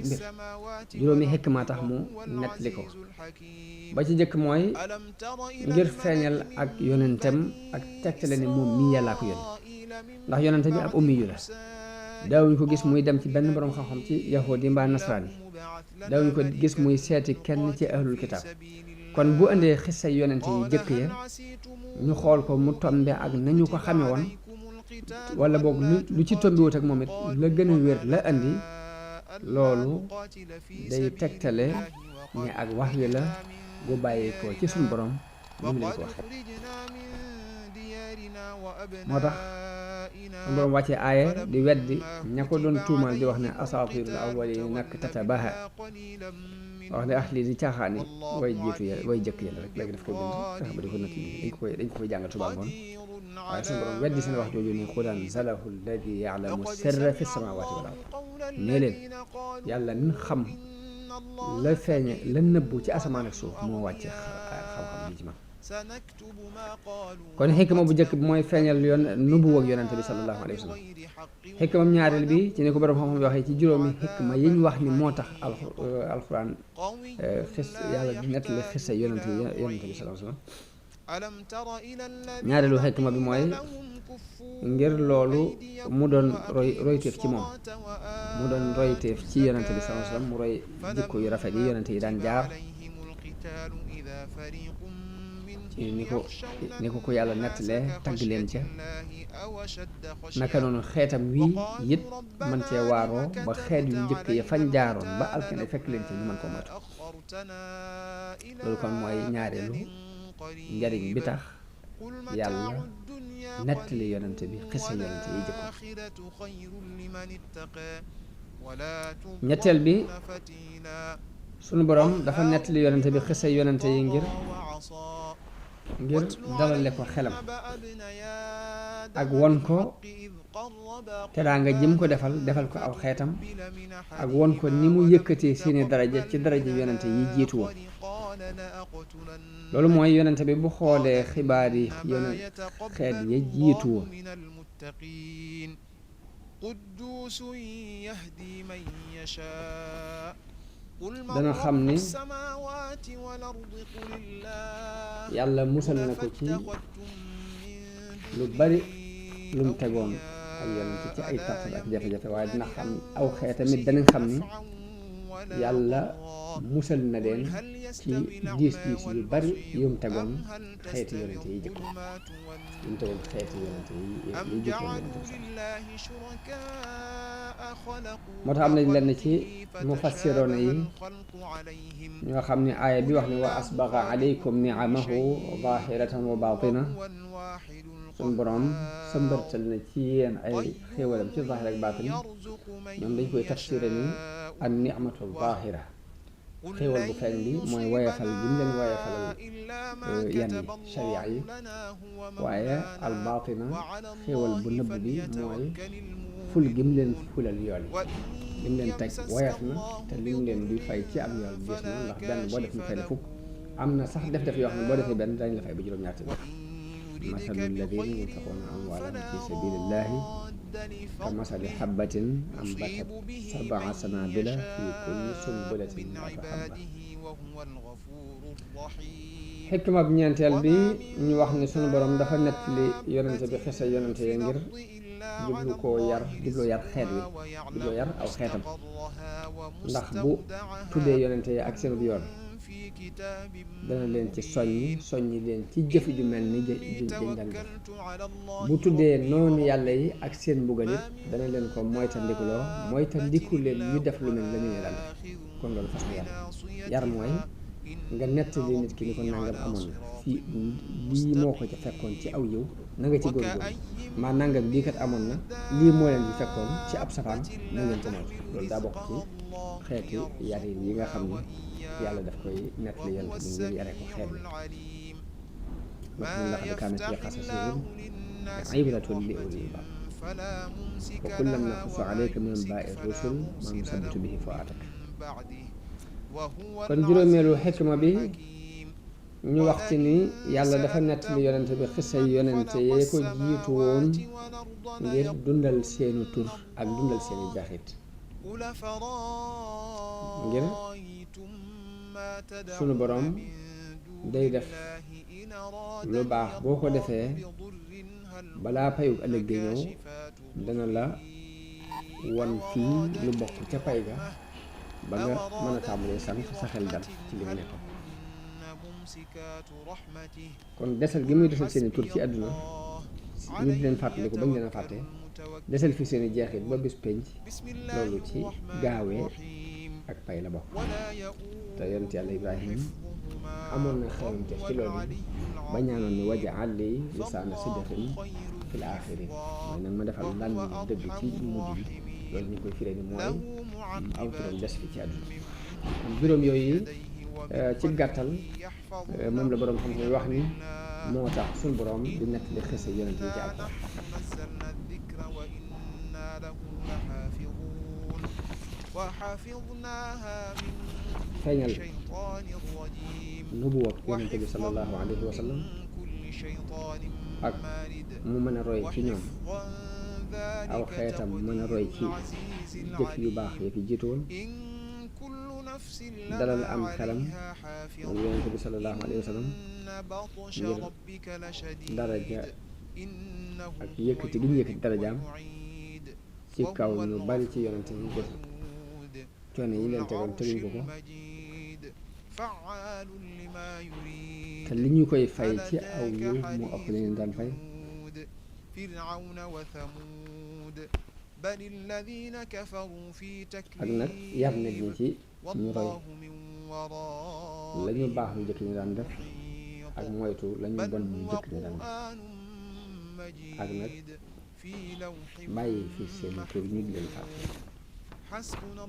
juróomi xikma tax mu nettali ko ba ci jëkk mooy ngir feeñal ak yonentem ak tegtale ne moom mii yàllaa ko yónni ndax yonente bi ab ummi yu la daawuñ ko gis muy dem ci benn borom xam-xam ci yahudi mbaa nasraan yi daawuñ ko gis muy seeti kenn ci ahlul kitaab kon bu indee xissa yonente yi jëkk ya ñu xool ko mu tombe ak nañu ko xame woon wala boog lu ci tombiwut ak moom it la gën a wér la indi loolu day tegtale ne ak wax wi la bu bàyyi ko ci suñu borom ñu leen ko waxee moo tax suñu borom wàccee aaya di weddi ña ko doon tuumal di wax ne asaatirul awwaliin nak tatabaha wax ne lii di caaxaani way jiitu ya way jëkk ya la rek léegi daf koy bind fexe ba di ko natt dañ ko koy jàngal suba ngoon waaye suñu borom weddi seen wax jooju ne qul anzalahu alladi ya'lamu sirra fi samawati wal ard nee leen yàlla min xam la feeñe la nëbbu ci asamaan ak suuf moo wàcce xam-xam bi ci man kon xikma bu njëkk bi mooy feeñal yoon nubuwa ak yonente bi sallallahu alayhi wa sallam xikmam ñaareel bi ci ne ko borom xam-xam waxee ci juróomi xikma yi ñu wax ni moo tax alquran xis yàlla nettali xisa yonente bi sallallahu alayhi wa sallam ñaareelu xikma bi mooy ngir loolu mu doon royteef ci moom mu doon royteef ci yonente bi sallallahu alayhi wa sallam mu roy jikko yu rafet yi yonente yi daan jaar ni ko yàlla nettalee tagg leen ca naka noonu xeetam wii it man cee waaroo ba xeet yu njëkk ya fañ jaaroon ba alkane fekk leen ci ñu mën koo moytu loolu kon mooy ñaareelu njariñ bi tax yàlla nettali yonente bi xisa yonente yi jëkkoon ñetteel bi sunu borom dafa nettali yonente bi xisa yonente yi ngir dalale ko xelam ak won ko teraanga jëm ko defal ko aw xeetam ak won ko ni mu yëkkatee seeni daraja ci daraja yonente yi jiitu woon loolu mooy yonente bi bu xoolee xibaar yi xeet ya jiitu woon dana xam ni yàlla musal na ko ci lu bari lu mu tegoon ak yonent ci ay tartar ak jafe-jafe waaye dina xam aw xeet tamit danañ xam ni yàlla musal na leen ci diis yu bari yu mu tegoon xeeti yonent yi jëkk yu mu tegoon xeeti yonent yi jëkkoon moo tax am nañ lenn ci mufassiroona yi ñoo xam ne aaya bi wax ne wa asbaga alaykum niamahu zahiratan wa batina suñ boroom sëmbërtal na ci yéen ay xéewalam ci zahir ak batin ñoom dañ koy tafsiré ni an ni'matu zahira xéewal bu feeñ bi mooy woyafal bi mu leen woyafalal yan yi sharia yi waaye al batina xéewal bu nëbb bi mooy ful gi mu leen fulal yool yi li mu leen teg woyaf na te li mu leen di fay ci am yool gis na ndax benn boo def mu fay la fukk am na sax def-def yoo xam ne boo defee benn dañ la fay ba juróom-ñaar téeméer masalu alladina yunfiquna amwalahum fi sabilillahi ka masali habbatin ambatat sab'a sanabila fi kulli sunbulatin mi'atu habba. xikma bu ñeenteel bi ñu wax ni sunu borom dafa nettali yonente bi xisa yonente yi ngir jubloo yar xeet wi jubloo yar aw xeetam, ndax bu tuddee yonente yi ak seen yoon dana leen ci soññi leen ci jëf ju mel ni dañ daan def. bu tuddee noonu yàlla yi ak seen mbugal it dana leen ko moytandiku leen ñu def lu mel la ñu ne daan def. kon loolu fas yar mooy nga nettali nit ki ni ko nangam amoon na fii lii moo ko ca fekkoon ci aw yiw na nga ci góorgóorlu, maa nangam lii kat amoon na lii moo leen di fekkoon ci ab safaan na ngeen ko moytu. loolu daa bokk ci xeeti yarin yi nga xam ne yàlla daf koy nettali yonent bi ngir yare ko xeet bi. wax ni laqad kaana fii qasasihim ibratun li ulil albab wa kullan naqussu alayka min anbaa'i rusul maa nusabbitu bihi fu'aadak. kon juróomeelu xikma bi ñu wax ci ni yàlla dafa nettali yonente bi xisa yonente yee ko jiitu woon ngir dundal seeni tur ak dundal seeni jaxit, ngir sunu borom day def lu baax boo ko defee balaa payu ëllëg gi ñëw dana la won fii lu bokk ca pay ga ba nga mën a tàmbalee sant sa xel dal ci li nga nekkoon. kon desal gi muy desal seeni tur ci àdduna ñu di leen fàttaliku bañ leen a fàtte, desal fi seeni jeexit ba bis penc, loolu ci gaawee ak pay la bokk. te yonent yàlla Ibrahim amoon na xewante ci loolu ba ñaanoon ni waj'al li lisaana sidqin fil aaxirin, mooy nag ma defal lan dëgg ci mujj bi. loolu ñu koy firee ni mooy aw turam des fi ci àdduna. juróom yooyu ci gàttal moom la boroom xam ne wax ni moo tax suñu boroom di nettali xisa yonent yi ci Alxuraan. feeñal nubuwa yonent bi sallallahu alayhi wa sallam ak mu mën a roy ci ñoom, aw xeetam mën a roy ci jëf yu baax yi fi jiitoon, dalal am xelam moom yonent bi sallallahu alayhi wa sallam ngir daraja ak yëkkati gi ñu yëkkati darajaam ci kaw ñu bari ci yonent yi jot coono yi leen tegoon teguñ ko te li ñu koy fay ci aw yiw moo ëpp li leen daan fay. ak nag yar nit ñi ci ñu roy la ñu baax lu jëkk ñu daan def ak moytu la ñu bon ñu jëkk ñu daan def, ak nag bàyyi fi seen tur ñu di leen fàtte.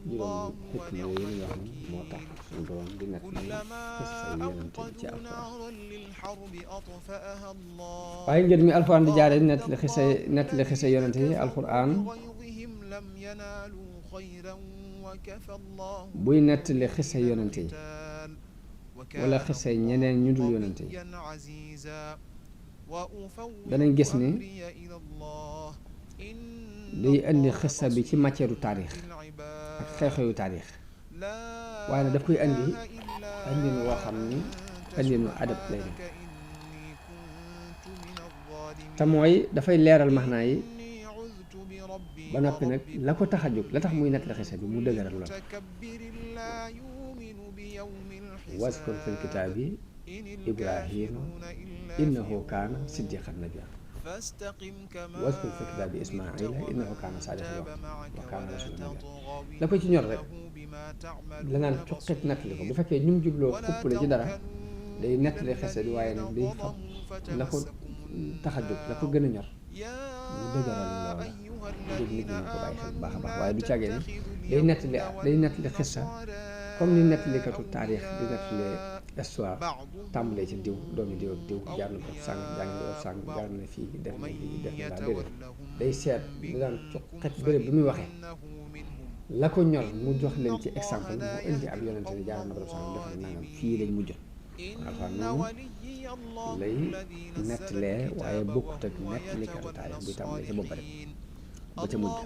juróom xikma yooyu ñu wax ni moo tax suñu borom di nekk ni xisa yonente ci Alxuraan. waaye ngir mi Alxuraan di jaare nettali xisa yonente yi Alxuraan buy nettali xisa yonente yi wala xisa ñeneen ñu dul yonente yi danañ gis ni day indi xisa bi ci matière taarix ak xew-xewu taarix, waaye nag daf koy indi woo xam ni indinu adab lay def, te mooy dafay leeral maxnaa yi ba noppi nag la ko tax a jóg la tax muy nettali xisa bi mu dëgëral lool. waskur fil kitaabi Ibrahima innahu kaana siddiqan nabiyya waskur fil kitaabi Ismaila innahu kaana saadiqal wa'di wa kaana rasuulan nabiyya. la ko ci ñor rek la naan coqet nettali ko bu fekkee ñu mu jubloo xuppale ci dara day nettali xisa bi, waaye nag day fab la ko tax a jóg la ko gën a ñor mu dëgëral loola ngir nit ñi ko bàyyi xel bu baax a baax, waaye du càggee ne day nettali xisa comme ni nettalikatu taarix di nettali histoire tàmbalee ci diw doomi diw ak diw jaar na ko sàng jaar na fii def na lii def na laa déedéet day seet di daan coqet béréb bi muy waxee la ko ñor mu jox leen ci exemple mu indi ab yonente ni jaar na barab sàng def na nangam fii lañ mujj alxuraan noonu lay nettalee waaye bokkut ak nettalikatu taarix buy tàmbalee ca bopp rek ba ca mujj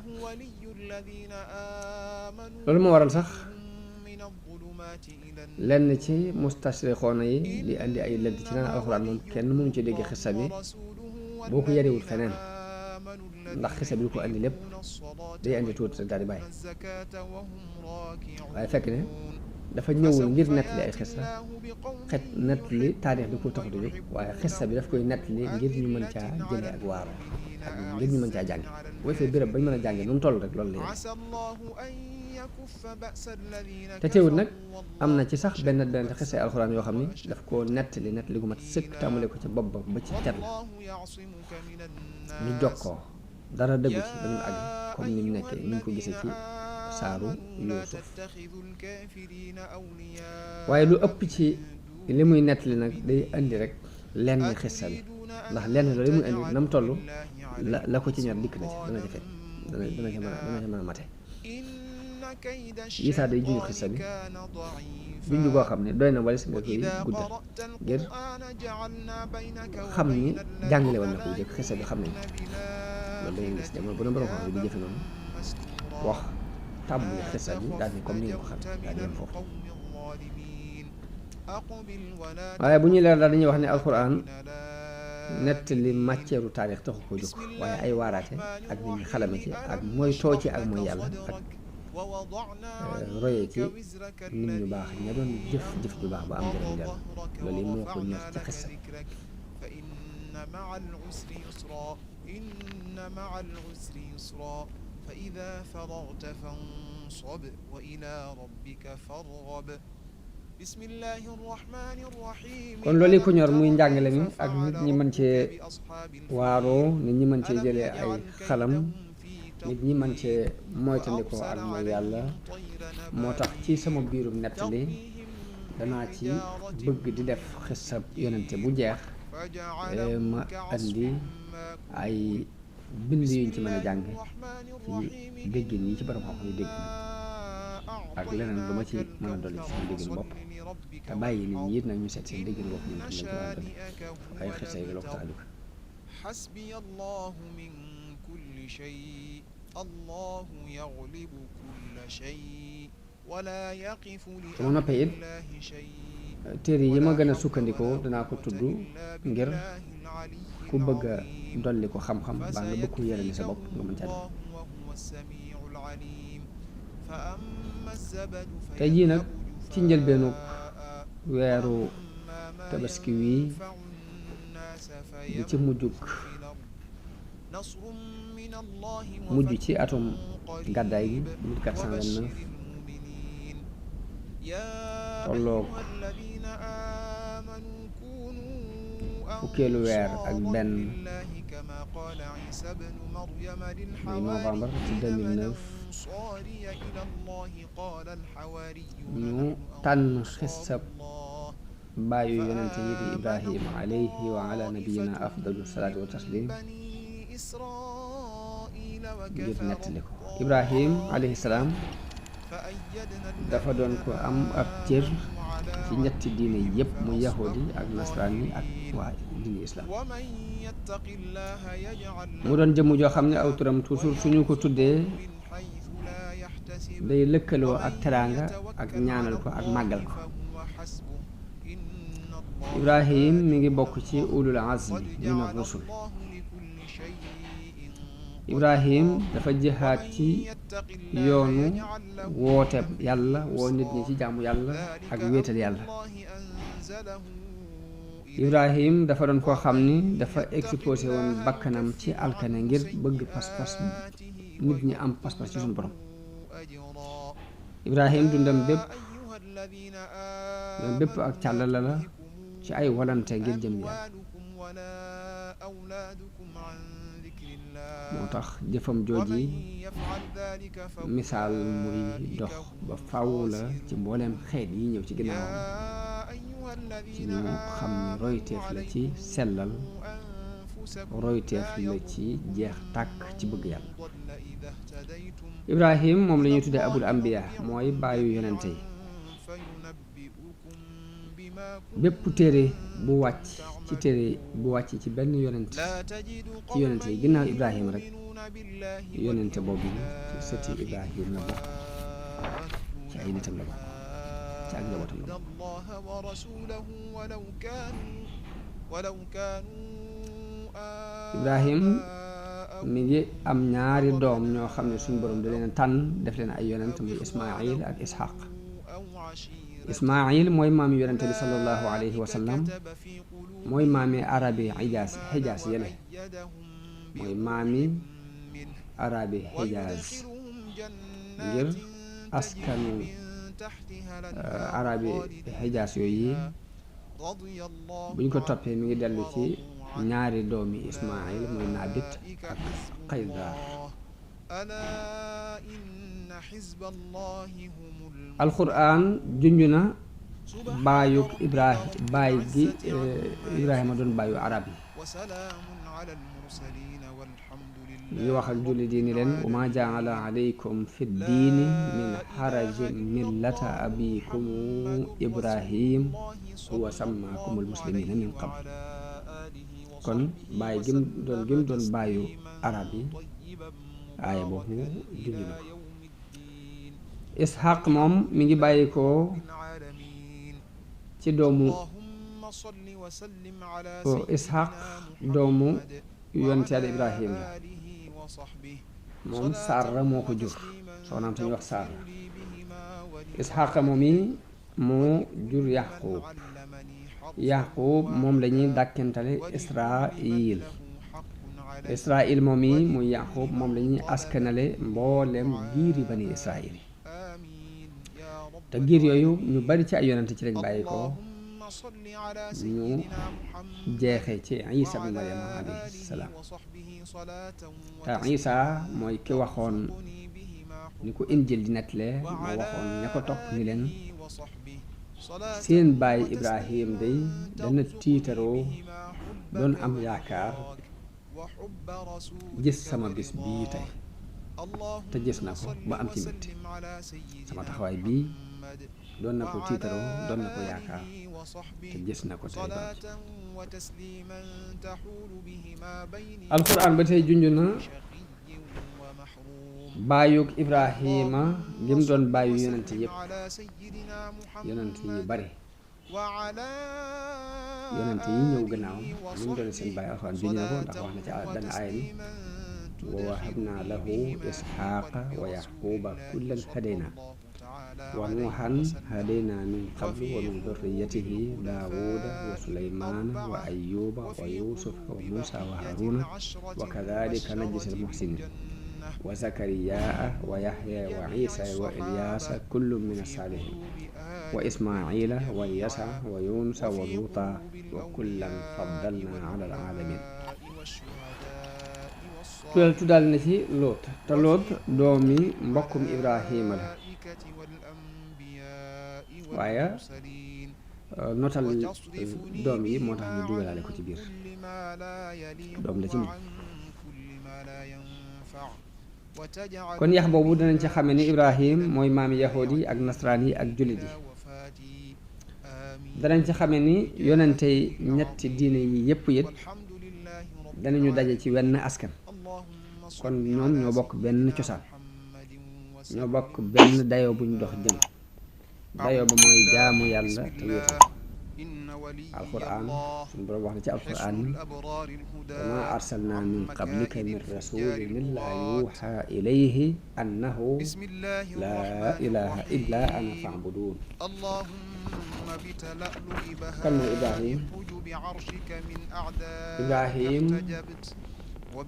loolu moo waral sax lenn ci mustashrixoona yi di andi ay lënt ci naan alxuraan moom kenn mënu ci dégg xissa bi boo ko yarewul feneen ndax xissa bi du ko andi lépp day andi tuuti rek daal di bàyyi waaye fekk ne dafa ñëwul ngir nettali ay xissa nettali taarix di ko taxut a jóg waaye xissa bi daf koy nettali ngir ñu mën caa jëlee ak waaru ak ngir ñu mën caa jànge bu defee béréb bañ mën a jànge nu mu toll rek loolu la te teewul nag am na ci sax benn xissa alxuraan yoo xam ni daf koo nettali gu mat sëkk tàmbale ko ca bopp ba ci cat la ñu jokkoo dara dëggu ci ba ñu àgg comme ni mu nekkee ni ñu ko gisee ci saaru Yuusuf waaye lu ëpp ci li muy nettali nag day indi rek lenn xissa bi ndax lenn loolu li muy indi na mu toll la ko ci ñor dikk na ci dana ca fekk dana ca mën a mate yisaa day junj xissa bi junj boo xam ne doy na walis nga koy guddal ngir xam ni jàngale woon na ko jëkk xissa bi xam nañ loolu da ngeen gis jamono bu ne borom xam ne di jëfe noonu wax tàmbali xissa bi daal ni comme ni ngeen ko xam daal di yem foofu waaye bu ñuy leer daal dañuy wax ne alxuraan nettali matière taarix taxu ko jóg waaye ay waaraate ak nit ñi xalame ci ak mooy too ci ak mooy yàlla ak royee ci nit ñu baax ña doon jëf ju baax ba am njëriñ yàlla loolu yi moo ko ñor ci xissa kon loolu yi ko ñor muy njàngale mi ak nit ñi mën cee waaroo nit ñi mën cee jëlee ay xalam nit ñi mën cee moytandikoo ak mooy yàlla moo tax ci sama biirum nettali danaa ci bëgg di def xissa yonente bu jeex ma andi ay bind yuñ ci mën a jàng ci déggin yi ci borom xam-xam yi dégg ak leneen lu ma ci mën a dolli ci sama déggin bopp te bàyyi nit ñi it nag ñu seet seen déggin bopp ñu lañ ci war a dolli ay xissa yi loolu tax a jóg su ma noppee it téere yi ma gën a sukkandikoo danaa ko tudd ngir ku bëgg a dolli ko xam-xam baa nga bëgg ko yërale sa bopp nga mën caa def tey jii nag ci njëlbeenu weeru tabaski wii di ci mujj ci atum gàddaay gi 1429 tolloog fukkeelu weer ak benn muy novembre ci 2009 ñu tànn xissab bàyyu yonente yi di Ibrahima alayhi wa ala nabiyina afdalu salaatu wa taslim ngir nettali ko Ibrahim alayhi salaam dafa doon ko am ab cër ci ñetti diine yépp muy yahudi ak nasraan yi ak waa diine islam mu doon jëmm joo xam ne aw turam toujours suñu ko tuddee day lëkkaloo ak teraanga ak ñaanal ko ak màggal ko Ibrahim mi ngi bokk ci ulul azmi min ar-rusul Ibrahim dafa jihaad ci yoonu woote yàlla woo nit ñi ci jaamu yàlla ak wéetal yàlla Ibrahim dafa doon koo xam ni dafa exposé woon bakkanam ci alkane ngir bëgg pas-pas nit ñi am pas-pas ci suñu borom Ibrahim dundam bépp ak càllala la ci ay walante ngir jëm yàlla moo tax jëfam jooji misaal muy dox ba faw la ci mbooleem xeet yi ñëw ci ginnaawam ci ñu xam ni royteef la ci sellal royteef la ci jeex tàkk ci bëgg yàlla Ibrahim moom la ñuy tuddee abul ambiya mooy bàyyu yonente yi bépp téere bu wàcc ci téere bu wàcc ci benn yonent ci yonent yi ginnaaw Ibrahima rek yonente boobu ci sëti Ibrahim la bokk ci ay nitam la bokk ci ak njabootam la bokk Ibrahim mi ngi am ñaari doom ñoo xam ne suñu borom da leen tànn def leen ay yonent muy Ismaayil ak Ishaq Ismaayil mooy maami yonente bi sallallahu alayhi wa sallam mooy maami arabi Hijaaz yele mooy maami arabi Hijaaz ngir askanu arabi Hijaaz yooyu buñ ko toppee mi ngi dellu ci ñaari doomi Ismaayil muy Naabit ak Qaydar alquran junj na baayug baay gi Ibrahima doon baayu arab yi ñu wax ak jullit yi ni leen wa ma jaala alaykum fi diini min harajin millata abikum Ibrahim huwa sammaakumul muslimina min qabl kon baay gim doon baayu arab yi aaya boobu junj na ko Ishaq moom mi ngi bàyyi ko ci doomu Ishaq doomu yonent Yàlla Ibrahim la moom Saara moo ko jur soxnaam suñuy wax Saara Ishaq moom yi moo jur Yaqub moom lañuy dàkkentale Israil moom yi muy Yaqub moom lañuy askanale mboolem giiri bani Israil te giir yooyu ñu bari ci ay yonent ci lañ bàyyi ko ñu jeexe ci Isa ibn Maryam alayhi salaam te Isa mooy ki waxoon ni ko Injil di nettalee moo waxoon ña ko topp ni leen seen baay Ibrahim day dana tiitaroo doon am yaakaar gis sama bis bii tey te gis na ko ba am ci mbégte sama taxawaay bii doon na ko tiitaroo doon na ko yaakaar te gis na ko tey ba alxuraan ba tey junj na baayug Ibrahima gi mu doon baayu yonent yépp yonent yu bari yonent yi ñëw gannaaw li mu doon seen baay alxuraan junj na ko ndax wax na ci benn aaya ni wa wahabna lahu isxaaqa wa yaquba kullan hadayna wa nuuhan hadayna min qablu wa min dhurriyyatihi daawuda wa sulaymana wa ayyuba wa yusufa wa musa wa haruna wa kadhalika najzi al-muhsinin wa zakariyaa wa yahya wa isa wa ilyasa kullun min as-salihin wa ismaila wa yasa wa yunusa wa luuta wa kullan faddalna ala al-alamin tuddaal na ci Loot te Loot doomi mbokkum Ibrahima la waaye notal doom yi moo tax ñu dugalaale ko ci biir doom la ci moom kon yax boobu danañ ci xame ni Ibrahim mooy maami yahood yi ak nasraan yi ak jullit yi danañ ci xame ni yonente ñetti diine yi yépp it danañu daje ci wenn askan kon ñoom ñoo bokk benn cosaan ñoo bokk benn dayoo buñ dox jëm dayoo ba mooy jaamu yàlla te wéetal alquran suñu borom wax na ci alquran ni wa ma arsalna min qablika min rasulin illa yuha ilayhi annahu la ilaha illa ana fa'budun kan mooy Ibrahim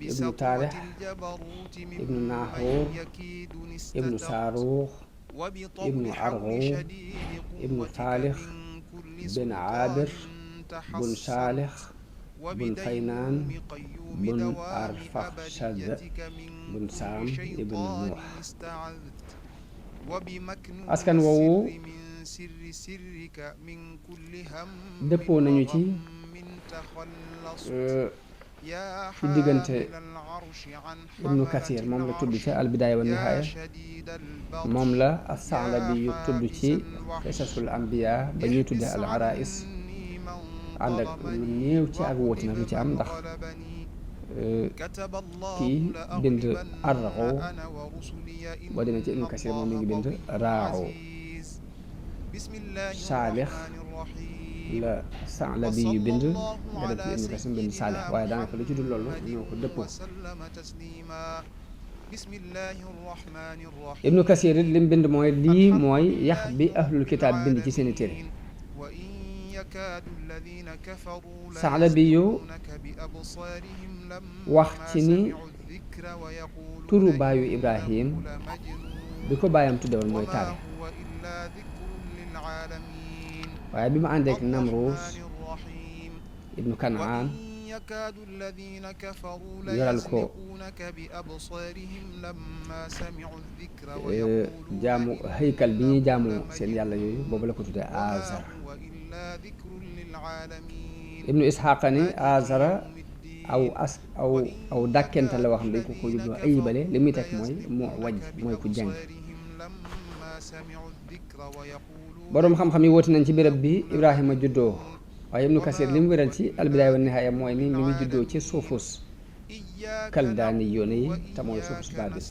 ibnu taarix ibnu naaxuur ibnu saaruux ibnu arxuur ibnu taalix bin aabir bun saalix bun faynaan bun arfaxshad bun saam ibnu nuux askan woowu dëppoo nañu ci ci diggante ibnu kathir moom la tudd ci albidaaya wa nihaaya moom la as-Sa'labi yu tudd ci qisasul anbiya ba ñuy tudde al arais ànd ak lu néew ci ak wóoti nag lu ci am ndax kii bind arraxu boo demee ci ibnu kathir moom mi ngi bind raaxu saalix la Sa'labi yu bind nga def ci ibnu kathir bind saalix waaye daanaka lu ci dul loolu ñoo ko dëppoo ibnu kathir it lim bind mooy lii mooy yax bi ahlul kitaab bind ci seeni téere Sa'labi yu wax ci ni turu baayu Ibrahim bi ko baayam tuddewoon mooy Taarix waaye bi ma àndeek Namruus ibnu Kanaan yoral ko jaamu haykal bi ñuy jaamu seen yàlla yooyu boobu la ko tuddee Azar ibnu Isxaaqa ni Azara aw dàkkenta la wax xam dañ ko jubloo ayibale li muy teg mooy mu waj mooy ku jàng boroom xam-xam yi woote nañ ci béréb bi Ibrahima juddoo waaye ibnu Kasir li mu wéral ci albidaaya wa nihaaya mooy ni mi ngi juddoo ci suufus kaldaani yoone yi te mooy suufus Baabil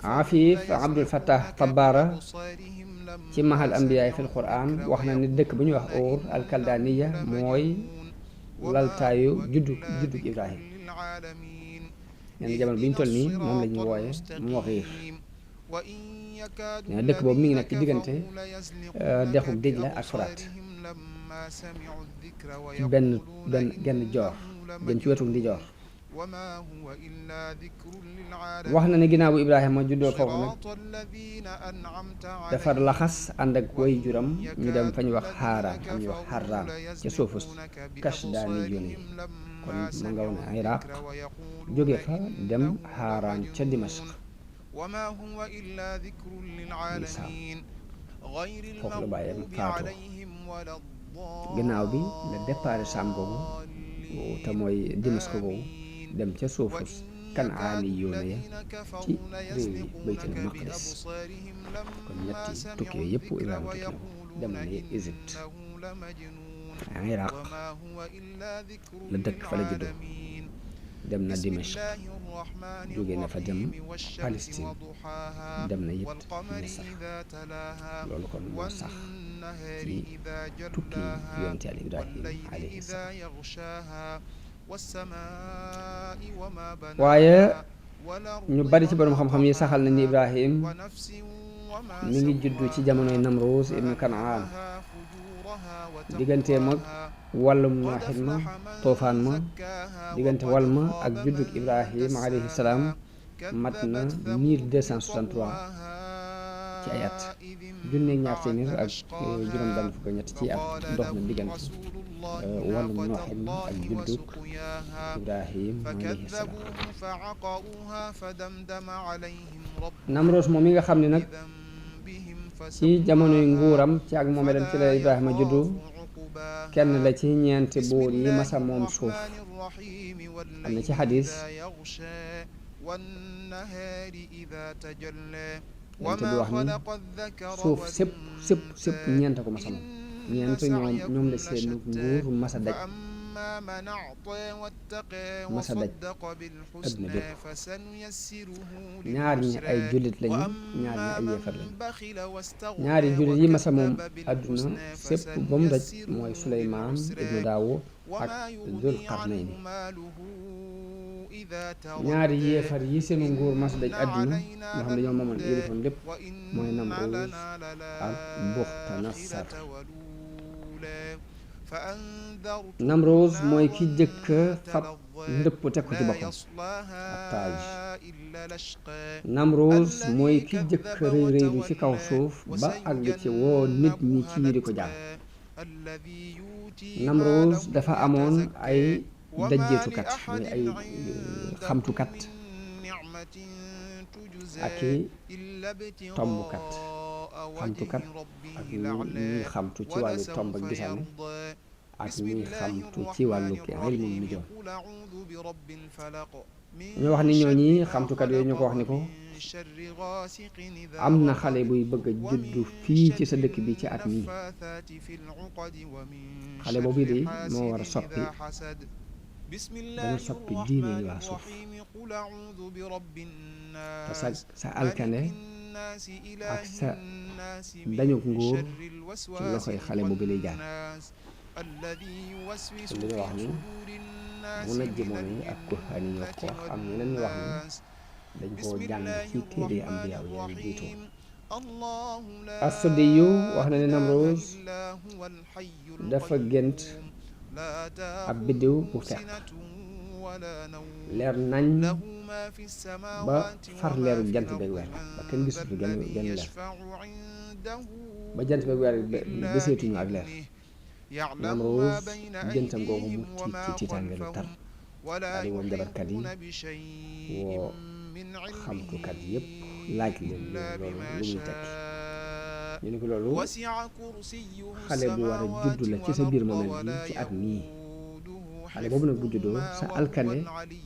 Afif Abdul Fattah Tabbara ci mahal ambiyaay fil Qur'an wax na ni dëkk bu ñuy wax Ur al kaldaaniya mooy laltaayu juddug Ibrahim nee na jamono bi ñu toll nii moom la ñuy wooye Mughir nee na dëkk boobu mi ngi nekk ci diggante dexu Dijla ak Furaat ci genn joor jëm ci wetu ndijoor wax na ne ginnaaw bu Ibrahima juddoo foofu nag dafa laxas ànd ak way juram ñu dem fa ñu wax Haaraan am ñu wax Harraan ca suufus Kashdaani yoon yi kon ma nga woon Iraq jóge fa dem Haaraan ca Dimashq foofu la bàyyam faatoo ginnaaw bi la départ Saam boobu te mooy Dimashq boobu dem ca suufus Kanaani yoone ya ci réew yi Baytul Maqdis kon ñetti tukki yooyu yëpp Ibrahima tukki na ko dem na Égypte Iraq la dëkk fa la juddoo dem na Dimashq jóge na fa dem Palestine dem na it Misr loolu kon moo sax ci tukki yonent Yàlla Ibrahima alayhi salaam waaye ñu bari ci borom xam-xam yi saxal na ni Ibrahim mi ngi juddu ci jamonoy Namruus ibnu Kanaan digganteem ak wàllum nooxin ma toofaan ma diggante wal ma ak juddug Ibrahim alayhi salaam mat na 1263 ci ay at junneeg ñaar téeméer ak juróom benn fukk ñett ci at dox na diggante wàllum nooxin ma ak juddug Ibrahim alayhi salaam Namruus moom mi nga xam ne nag ci jamonoy nguuram ci ak moomeelam ci la Ibrahima juddu kenn la ci ñeenti buur yi masa moom suuf am na ci xadis yonte bi wax ni suuf sépp ñeent ko masa moom ñeent ñoom la seen nguur masa daj adduna bépp ñaar ñi ay jullit lañu ñaar ñi ay yéefar lañu ñaari jullit yi masa moom adduna sépp ba mu daj mooy Suleymaan ibnu Daawud ak Dul Qarnayni ñaari yéefar yi seen nguur masa daj adduna nga xam ne ñoo moomoon yëlifoon lépp mooy Namruus ak Buxtanassar Namruus mooy ki jëkk fab ndëpp teg ko ci boppam ab taaj Namruus mooy ki jëkk rëy rëylu ci kaw suuf ba àgg ci woo nit ñi ci di ko jaam Namruus dafa amoon ay dajjeetukat mooy ay xamtukat ak i tombkat xamtukat ak ñuy xamtu ci wàllu tomb ak gisane ak ñuy xamtu ci wàllu ilmu nujuum قل أعوذ برب الفلق من ñu wax ni ñooñi شر ما xamtukat yooyu ñu ko wax ni ko خلق من شر غاسق إذا am na وقب xale buy bëgg a juddu ومن fii ci شر sa dëkk bi ci at mii النفاثات في العقد ومن xale boobu شر de moo war a حاسد soppi إذا حسد بسم dana الله soppi diine yi الرحمن waa suuf الرحيم قل أعوذ برب te sa الناس sa ملك alkane الناس ak إله sa الناس dañu من nguur شر ci الوسواس loxoy xale boobu lay jaar الخناس الذي يوسوس kon في dañu wax ni صدور الناس mu من najjimoon yi ak kuhaan yi ñoo ko wax am ñeneen ñu wax ni الناس dañ koo بسم jàng الله ci téere الرحمن ambiyaaw yi jiitu الرحيم الله لا As-Suddiyu wax na ne إله Namruus إلا هو الحي dafa gént القيوم لا ab biddiw تأخذه bu fekk سنة ولا نوم leer nañ له ما في ba السماوات far وما leeru في jant beeg الأرض weer ba من kenn ذا gisatu genn الذي leer يشفع عنده ba jant beeg weer إلا giseetuñu ak leer بإذنه يعلم ما Namruus بين géntam googu mu أيديهم tiit وما ci tiitaange lu tar خلفهم ولا daal di woon jabarkat yi يحيطون بشيء woo من xamtukat علمه yépp laaj leen إلا loolu بما lu muy tekki شاء ñu ni ko loolu وسع كرسيه xale bu war a السماوات judd la ci sa biir والأرض moomeel ولا gi ci at mii يؤوده xale boobu nag bu juddoo حفظهما sa وهو alkane العلي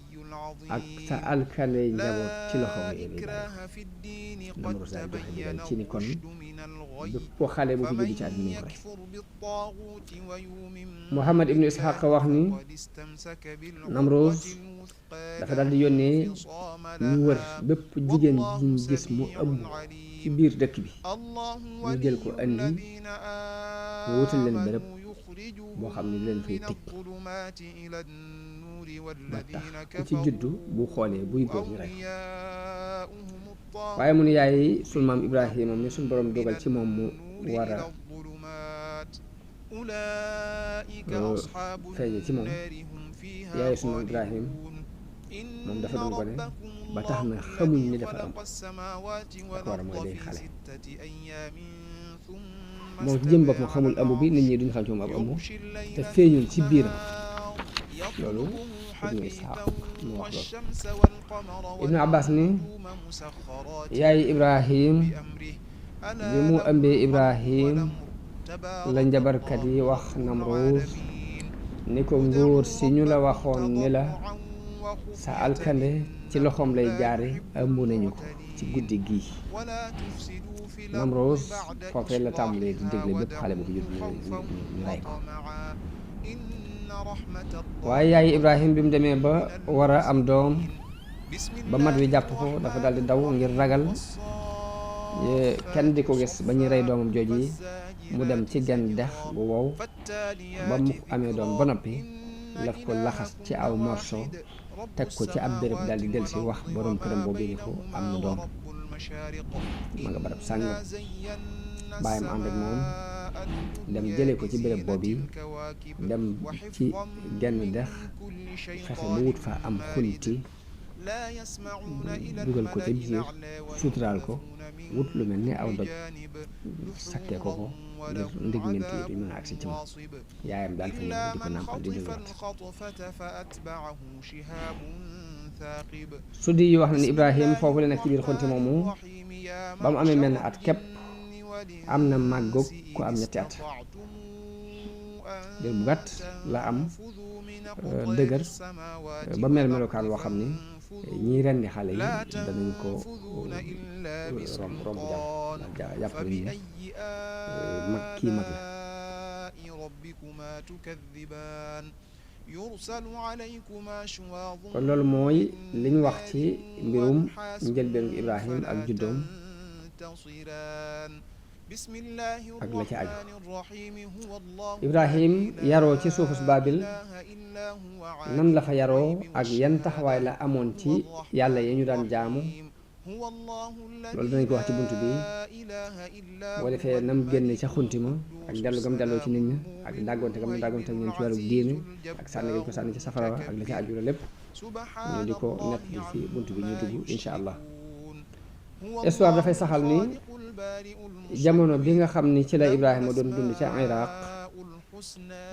ak sa العظيم alkane njaboot ci لا loxo yi lay bàyyi إكراه في الدين قد Namruus daal joxe digal تبين ci ni kon الرشد من الغي bépp xale bu fi فمن judd ci at mii ko rey يكفر بالطاغوت ويؤمن Muhammad ibnu Ishaq wax ni فقد استمسك بالعروة Namruus الوثقى dafa لا daal di yónnee انفصام ñu wër لها bépp jigéen والله ji ñu gis mu سميع ëmb ci عليم biir dëkk bi الله ñu jël ko ولي andi الذين mu wutal leen bërëb آمنوا يخرجهم boo xam ne di leen fay من tëj الظلمات إلى النور ba tax والذين ku ci juddu كفروا bu xoolee buy góor ñu rey ko أولياؤهم الطاغوت waaye mu ne yaay sunu maam Ibrahima mi suñu borom dogal ci moom mu war a الظلمات أولئك Euh, أصحاب feeñe ci moom النار هم فيها yaay sunu maam Ibrahim خالدون moom dafa doon gone ربكم ba tax na الله xamuñ ni الذي dafa am خلق السماوات ko war a والأرض mooy day في xale 6 أيام ثم moom ci jëm استوى boppam xamul على ëmb bi nit ñi العرش duñ xam ci moom ab ëmb يغشي الليل te feeñul ci biiram يطلبه Ibnu Ishaq حثيثا mu wax loolu والشمس والقمر Ibnu Abbas ni والنجوم مسخرات yaay Ibrahim بأمره ألا bi mu له ëmbee الخلق Ibrahim والأمر تبارك la njabarkat yi wax الله رب Namruus العالمين ni ko nguur si ñu la waxoon ni la تضرعا sa وخفية alkande ci loxoom lay jaare ëmb nañu ko ci guddi gii ولا تفسدوا في الأرض Namruus بعد foofee la tàmbalee di إصلاحها dégle bépp xale bu fi judd ودعوه ñu خوفا rey ko وطمعا إن رحمة waaye الله yaay Ibrahim bi mu demee ba war a am doom بسم ba mat wi الله jàpp ko dafa daal di daw ngir ragal kenn di ko gis ba ñuy rey doomam jooju yi mu dem ci genn dex gu wow ba mu amee doom ba noppi laf ko laxas ci aw morso teg ko ci ab béréb daal di del si wax borom këram boobu ni ko am na doom ma nga barab sàngam bàyyam ànd ak moom dem jëlee ko ci béréb boobu dem ci genn dex fexe ba wut fa am xunti dugal ko ca biir suturaal ko wut lu mel ni aw doj sakkee ko ko ngir ndigment yi duñ mën a agsi ci moom yaayam daan fa ñëw di ko nàmpal di delluwaat su di wax na ni Ibrahim foofu la nekk ci biir xunti moomu ba mu amee mel ne at képp am na màggug ku am ñetti at diir bu gàtt la am dëgër ba mel melokaan woo xam ni ñiy rendi xale yi danañ ko romb jàpp nañ ne mag kii mag la kon loolu mooy li ñu wax ci mbirum njëlbeenu Ibrahim ak juddoom ak la ci aju Ibrahim yaroo ci suufus Baabil nan la fa yaroo ak yan taxawaay la amoon ci yàlla yi ñu daan jaamu loolu danañ ko wax ci bunt bi boo defee nam génne ca xunti ma ak dellu gam delloo ci nit ñi ak dàggonte gam dàggonte ak ñoom ci wàllu diine ak sànni gañ ko sànni ci safara ak la ci aju la lépp ñu di ko nett di ci bunt bi ñu dugg insha allah histoire dafay saxal ni jamono bi nga xam ni ci la Ibrahima doon dund ca Iraq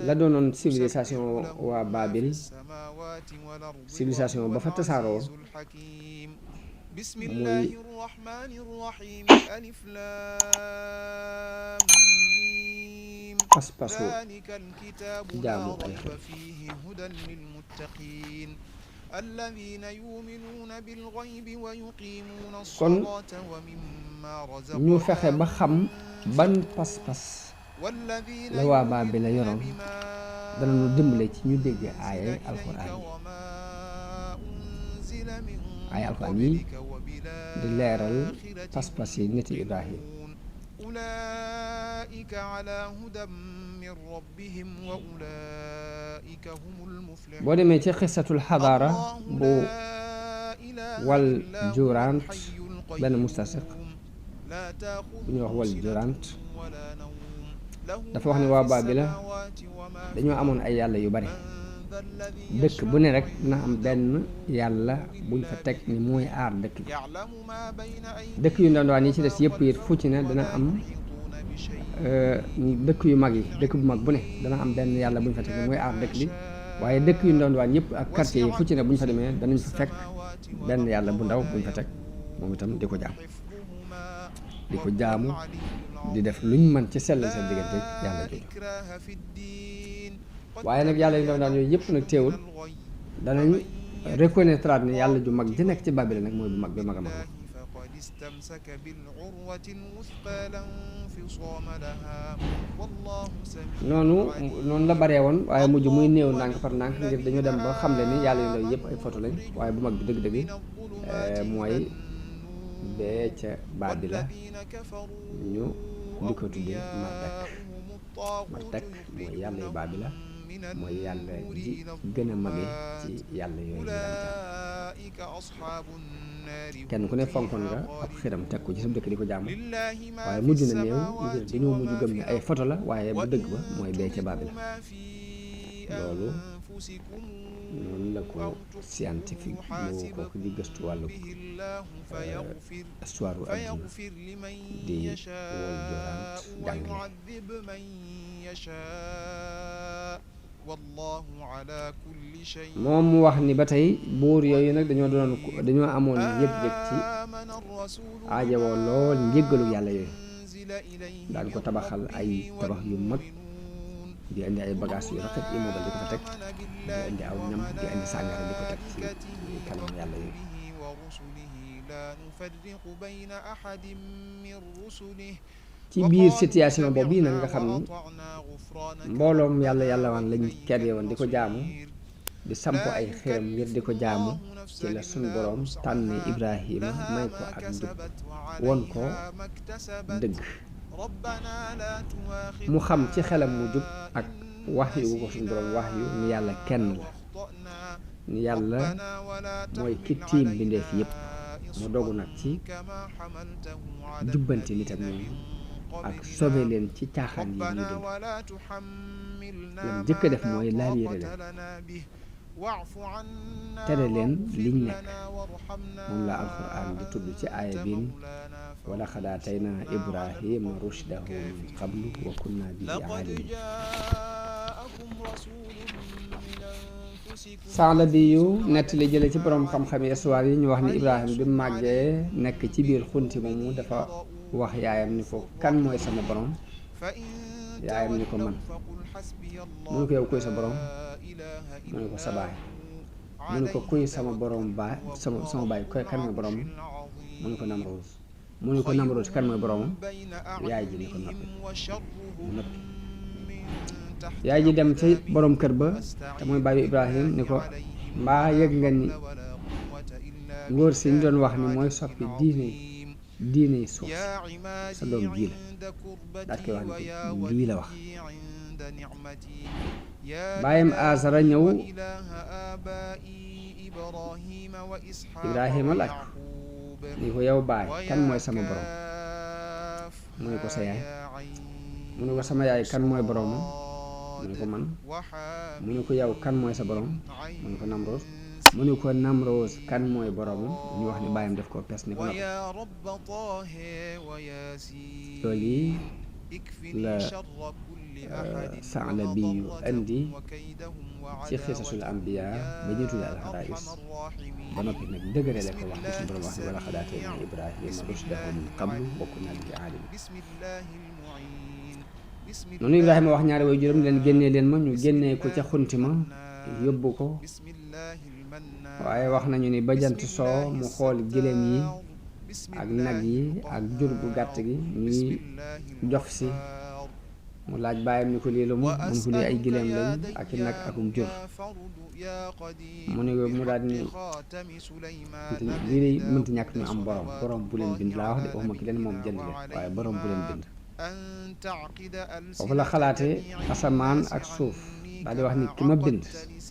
la doonoon civilisation waa Baabil civilisation ba fa tasaaroo muy pas-pasu ذلك الكتاب لا jaamu ay ريب xel فيه هدى للمتقين الذين يؤمنون بالغيب ويقيمون الصلاة ومما ñu fexe ba xam رزقناهم ban pas-pas والذين la waa Baabil la يؤمنون yoroon بما dana nu dimbale ci ñu dégg أنزل aaye إليك alxuraan yi وما أنزل من aaye alxuraan yi قبلك di leeral وبالآخرة pas-pas yi niti Ibrahim أولئك على هدى من ربهم وأولئك هم المفلحون boo demee ci xisatul xadaara bu wal jurant benn mustasiq bu ñuy wax wal jurant dafa wax ne waa Baabila dañoo amoon ay yàlla yu bari dëkk bu ne rek dina am benn yàlla buñ fa teg ni mooy aar dëkk bi dëkk yu ndawaan yi ci des yëpp it fu ci ne dana am dëkk yu mag yi dëkk bu mag bu ne dana am benn yàlla buñ fa teg ni mooy aar dëkk bi waaye dëkk yu ndawaan yëpp ak quartier yi fu ci ne buñ fa demee danañ fa fekk benn yàlla bu ndaw buñ fa teg moom itam di ko jaamu di def luñ mën ci sell seen diggante yàlla jooju waaye nag yàlla yu ndaw daan yooyu yëpp nag teewul danañ reconnaître ni yàlla ju mag ji nekk ci Babel nag mooy bu mag bi mag a mag noonu la baree woon waaye mujj muy néew ndànk par ndànk ngir dañu dem ba xam le ni yàlla yu ndaw yëpp ay photo lañ waaye bu mag bi dëgg-dëgg mooy bee ca Babila ñu di ko tuddee Marduk mooy yàlla yu Babila mooy yàlla ji gën a mage ci yàlla yooyu ñu daan kenn ku ne fonkoon nga ab xiram teg ko ci sa dëkk di ko jaamu waaye mujj na néew ngir dañoo mujj gëm ne ay photo la waaye bu dëgg ba mooy bee ca Babila loolu noonu la ko scientifique moo kooku di gëstu wàllu histoire u àdduna di wol joorant jàngale moom mu wax ni ba tey buur yooyu nag dañoo amoon yëg-yëg ci aajowoo lool njéggalu yàlla yooyu daan ko tabaxal ay tabax yu mag di indi ay bagages yu rafet immeuble di ko fa teg di indi aw ñam di indi sàngara di ko teg ci kanam yàlla yooyu ci biir situation boobu yi nag nga xam ni mbooloom yàlla waan lañ kerye woon di ko jaamu di samp ay xëram ngir di ko jaamu ci la suñu boroom tànne Ibrahima may ko ak njub won ko dëgg mu xam ci xelam mu jub ak wax yu ko suñu boroom wax yu ni yàlla kenn la ni yàlla mooy ki tiim bindeef yépp mu dogu nag ci jubbanti nitam ñoom ak sobe leen ci caaxaan yi ñu dund lam jëkk a def mooy laabiire leen tere leen liñ nekk moom la alxuraan di tudd ci aaya bi ni wa laqad aataynaa Ibrahima rushdahu min qablu wa kunna bihi aalimin saala bi yu nettali jële ci borom xam-xami histoire yi ñu wax ni Ibrahima bi mu màggee nekk ci biir xunti moomu dafa wax yaayam ni ko kan mooy sama borom yaayam ni ko man mu ne ko yow kuy sa borom mu ne ko sa baay mu ne ko kuy sama borom baay sama baay kan mooy borom mu ne ko Namroos mu ne ko Namroos kan mooy boromam yaay ji ni ko noppi yaay ji dem ci borom kër ba te mooy baayu Ibrahim ni ko mbaa yëg nga ni ngóor si ñu doon wax ni mooy soppi diine suuf sa doom ji la daal koy wax ni ko lii la wax baayam Azara ñëw Ibrahima laaj ko ni ko yow baay kan mooy sama borom mu ne ko sa yaay mu ne ko sama yaay kan mooy boromam mu ne ko man mu ne ko yow kan mooy sa borom mu ne ko Namroos mu ne ko Namroos kan mooy boromam ñu wax ni baayam def ko pes ni ko noppi loolu yi la saala bi yu indi ci xisasul ambiya ba ñu tudde alxaraïs ba noppi nag dëgërale ko wax ci suñu borom wax ni wa laqad aataynaa Ibrahima rushdahu min qablu wa kunnaa bihi aalimin noonu Ibrahima wax ñaari way juróom leen génnee leen ma ñu génnee ko ca xunti ma yóbbu ko waaye wax nañu ni ba jant soo mu xool giléem yi ak nag yi ak jur bu gàtt gi ñuy jof si mu laaj baayam ni ko lii lu mu mun ko lii ay giléem lañ ak i nag akum jur mu ne mu daal ni lii de mënti ñàkk ñu am borom bu leen bind laa wax de waxuma ki leen moom jënd leen waaye borom bu leen bind foofu la xalaate asamaan ak suuf daal di wax ni ki ma bind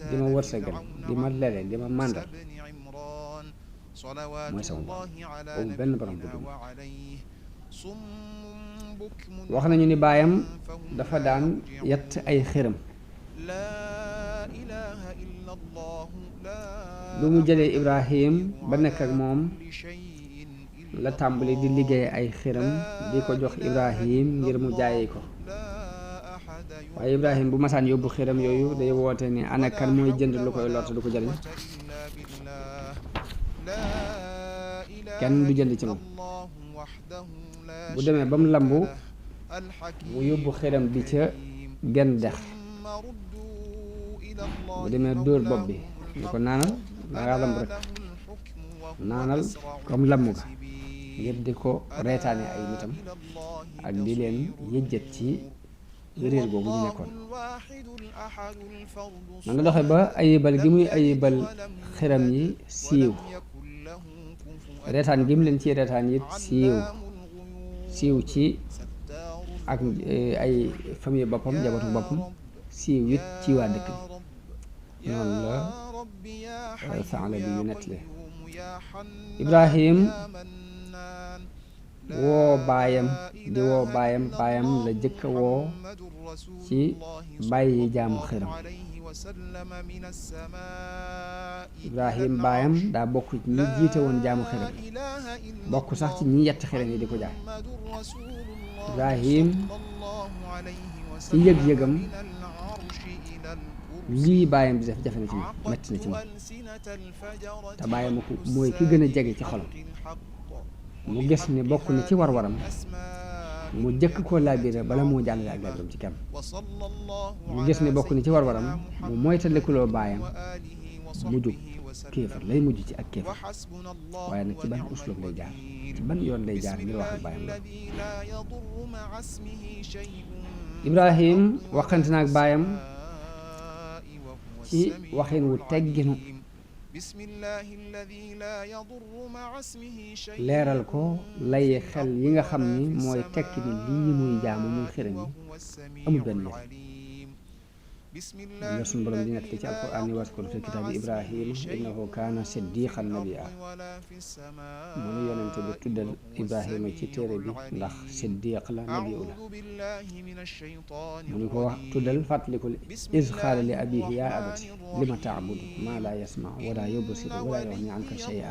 di ma wërsëgal di ma lele di ma màndal mooy sama borom boobu benn borom bu dund wax nañu ni baayam dafa daan yett ay xërëm lu mu jëlee Ibrahim ba nekk ak moom la tàmbali di liggéey ay xërëm di ko jox Ibrahim ngir mu jaayi ko waaye Ibrahim bu masaan yóbbu xërëm yooyu day woote ni ana kan mooy jënd lu koy lott du ko jëriñ kenn du jënd ci moom bu demee ba mu lambu mu yóbbu xërëm bi ca genn dex bu demee dóor bopp bi ni ko naanal dangaa lamb rek naanal comme lamb ga ngir di ko reetaane ay nitam ak di leen yëjjët ci réer googu ñu nekkoon man nga doxe ba ayibal gi muy ayibal xërëm yi siiw reetaan gi mu leen ci reetaan it siiw ci ak ay famille boppam njabootu boppam siiw it ci waa dëkk bi noonu la Saala bi ñu nettali Ibrahim woo baayam la jëkk a woo ci bàyyi jaamu xërëm Ibrahim baayam daa bokk ci ñi jiite woon jaamu xërëm bokk sax ci ñi yett xërëm yi di ko jaay Ibrahim ci yëg-yëgam lii baayam di def jafe na ci moom metti na ci moom te baayam ko mooy ki gën a jege ci xolam mu gis ni bokk na ci war-waram mu jëkk koo laabire bala moo jàllale ak laabiram ci kenn mu gis ni bokk na ci war-waram mu moytandikuloo baayam mujj kéefar lay mujj ci ak kéefar waaye nag ci ban uslub lay jaar ci ban yoon lay jaar ngir wax ak baayam la Ibrahim waxante na ak baayam ci waxin wu tegginu leeral ko lay xel yi nga xam ni mooy tekki ni lii muy jaamu muy xërëm yi amul benn njëriñ la suñu borom di nekk ci alquran ni waskur fi kitaabi Ibrahima innahu kaana siddiqan nabiyya mu ne yonente bi tuddal Ibrahima ci téere bi ndax siddiq la nabiyu la mu ni ko wax tuddal fàttalikul iz qaala li abihi yaa abati lima taabudu maa laa yasma wala yubsiru wala yughni anka shay'a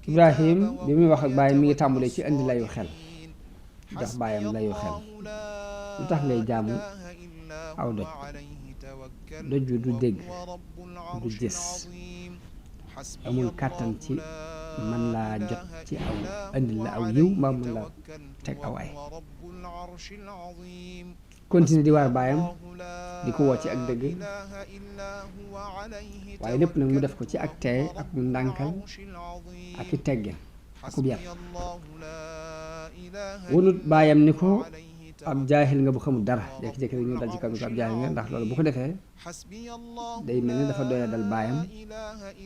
Ibrahim bi muy wax ak bàyyi mi ngi tàmbalee ci indi layu xel jox bàyyam layu xel lu tax ngay jaamu aw doj wi du dégg du gis amul kàttan ci mën laa jot ci aw andil la aw yiw mbaa mën laa teg aw ay continue di waar baayam di ko woo ci ak dëgg waaye lépp nag mu def ko ci ak teey ak mu ndànkal ak i teggin akub yar wonut baayam ni ko ab jaahil nga bu xamul dara jékki-jékki rek ñu dal ci kaw ni ko ab jaahil nga ndax loolu bu ko defee day mel ni dafa doya dal baayam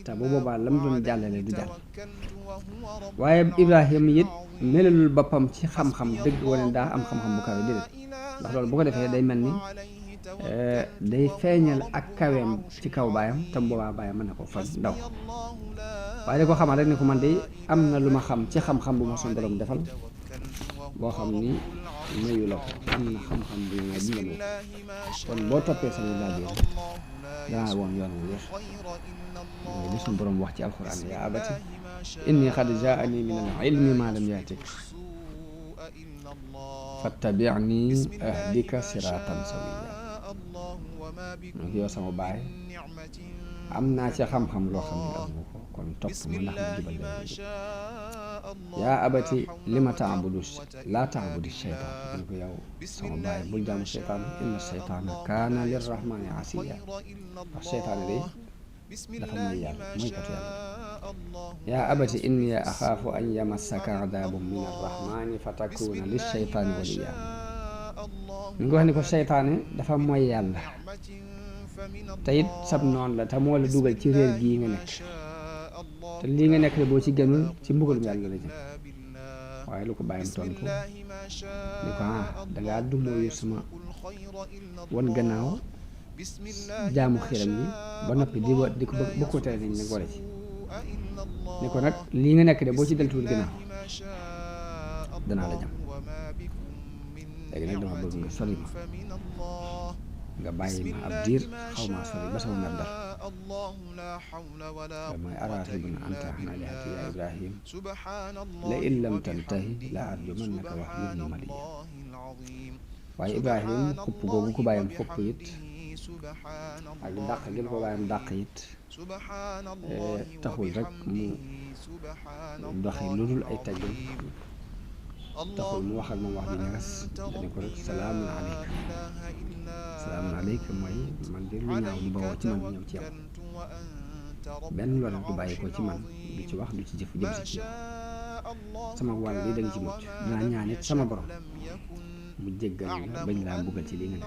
te bu boobaa lam doon jàllale du jàll waaye Ibrahim it melalul boppam ci xam-xam dëgg wane daa am xam-xam bu kawe déedéet ndax loolu bu ko defee day mel ni day feeñal ak kaweem ci kaw baayam te bu boobaa baayam mën na ko fa ndaw waaye da ko xamal rek ni ko man de am na lu ma xam ci xam-xam bu ma suñu borom defal boo xam ni mayu la ko am na xam-xam bu ma dimbali kon boo toppee sama laaj danaa woon yoon wu wér mooy li suñu borom wax ci alxuraan yaa abati inni qad jaani min al ilmi ma lam yaatik fattabi'ni ahdika siratan sawiya yow sama baay am naa ci xam-xam loo xam ne amu ko kon topp ma ndax ma jubal leen yaa abati lima taabudu laa taabudi sheytaan ñu ko yow sama baay bul jaamu sheytaan inna sheytaana kaana lirrahmaani asiya ndax sheytaane day dafa mooy yàlla mooy katu yàlla yaa abati inni axaafu an yamassaka adaabun min arrahmaani fa takuuna lisheytaani waliya ñu ngi wax ni ko sheytaane dafa mooy yàlla te it sab noonu la te moo la dugal ci réer gii nga nekk te lii nga nekk de boo ci gënul ci mbugalum yàlla la jëm waaye lu ko bàyyam tontu ni ko dangaa dumóoyu sama wan gannaaw jaamu xiram yi ba noppi di ko bëgg ko tere nañ nag wala ci ni ko nag lii nga nekk de boo ci deltuwul gannaaw danaa la jam léegi nag dama bëgg nga sori ma nga bàyyi ma ab diir xaw maa sori ba sama mer dal mooy araghibun anta an aalihati ya Ibrahim la in lam tantahi la arjumannaka wahdurni maliya waaye Ibrahim xupp googu ko bàyyam xupp it ak dàq gi ko bàyyam dàq it taxul rek mu doxi lu dul ay teggin taxul mu wax ak moom wax ji ñagas dañu ko rek salaamun aleyka mooy man de lu ñaaw lu bawoo ci man ñëw ci yow benn lor du bàyyi ko ci man du ci wax du ci jëf jëm si ci yow sama wàll li da nga ci mucc dinaa ñaan it sama borom mu jéggal la bañ laa buggal ci li nga nekk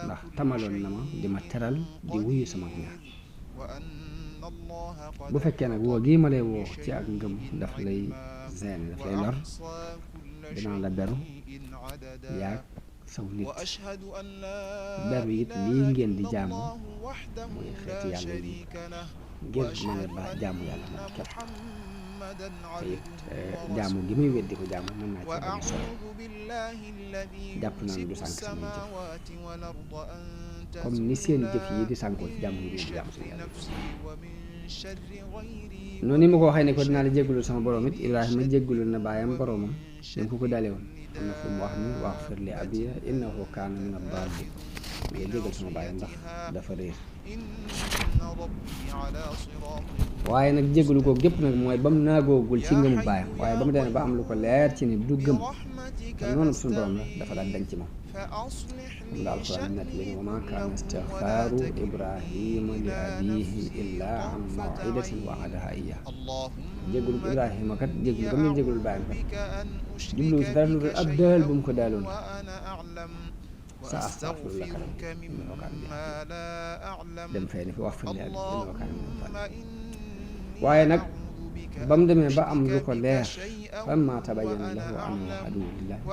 ndax tamaloon na ma di ma teral di wuyu sama ñaan bu fekkee nag woo gii ma lay woo ci ak ngëm daf lay gêné daf lay lor dinaa la beru yaag saw nit beru it lii ngeen di jaamu muy xeeti yàlla yi ngir mën a ba jaamu yàlla man képp te it jaamu gi muy weddi ko jaamu mën naa ci bañ a sori jàpp naa ne du sànq samay jëf comme ni seen jëf yi di sànkoo ci jaamu yi di jaamu si yàlla noonu ma ko waxee ne ko dinaa la jéggalul sama borom it Ibrahima jéggalul na baayam boromam dañ ko dalee woon am na fu mu wax ni waxfir li abiya innahu kaana min ad-daalliin nga jéggal sama baayam ndax dafa réer waaye nag jéggalu ko gépp nag mooy ba mu naagoogul ci ngëmu baayam waaye ba mu demee ba am lu ko leer ci ni du gëm te noonu suñu borom la dafa daal dañ ci moom moom la alquran net li wa maa kaana istigfaaru ibrahima li abiihi illaa an maw'idatin wa'adahaa iyyaahu jéggalu Ibrahima kat jéggalu ba muy jéggalul baayam kat jubluwu ci dara lu ab daal bu mu ko daaloon sa astaghfiru laka innahu kaana bi dem fay ni fi wax fa li innahu kaana min az-zaalimiin waaye nag ba mu demee ba am lu ko leer falammaa tabayyana lahu annahu aduwwun lillaahi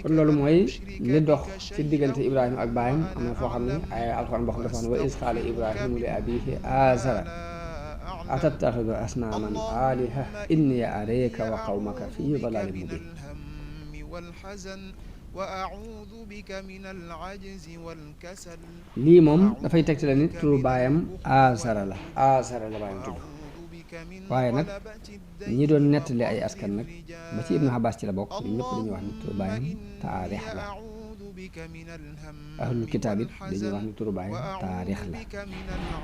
kon loolu mooy li dox ci diggante Ibrahima ak baayam am na foo xam ne ay alxuraan boo xam dafa wax ne wa iz qaala Ibrahiimu li abiihi aazara atattaxidu asnaaman aaliha inni arayka wa qawmaka fii dalaalin mubiin lii moom dafay tegtale nit turu baayam aazara la baayam tudd waaye nag ñi doon nettali ay askan nag ba ci Ibnu Abbas ci la bokk ñun ñëpp dañuy wax ni turu baayam taarix la ahlul kitaab it dañuy wax ni turu baayam taarix la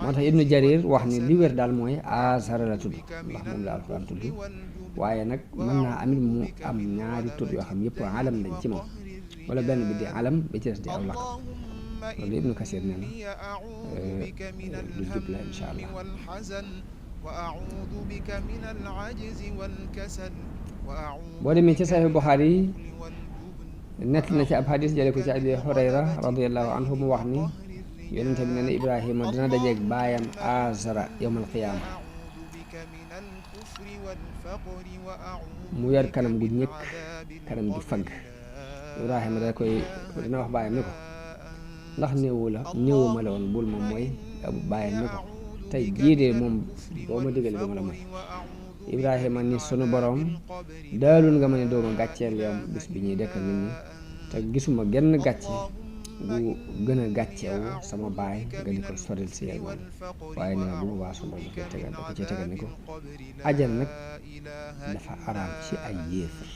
moo tax Ibnu Jarir wax ni li wér daal mooy Aazara la tudd ndax moom la alxuraan tudd waaye nag mën naa amit mu am ñaari tur yoo xam yëpp alam lañ ci moom wala benn bi di alam ba ci des di aw laqab loolu Ibnu Kasir nee na lu jub la incha allah boo demee ci Sahih Buxaari yi nett na ci ab xadis jële ko ci Abi Hurayra radiyallahu anhu mu wax ni yonente bi nee na Ibrahima dina dajeeg baayam Aazara yawmal qiyaama mu yor kanam gu ñëkk kanam gu fagg Ibrahima dina wax baayam ni ko ndax néewuma la woon bul moom mooy baayam ni ko tey jii de moom boo ma digalee dama la mooy Ibrahima ni sunu borom daalul nga ma ne dooma gàcceel yow bis bi ñuy dekkal nit ñi te gisuma genn gàcce gu gën a gàcceewu sama baay nga di ko soril si yow waaye nee na bu boobaa sunu borom dafa cee tegal ni ko ajal nag dafa araam ci ay yéefar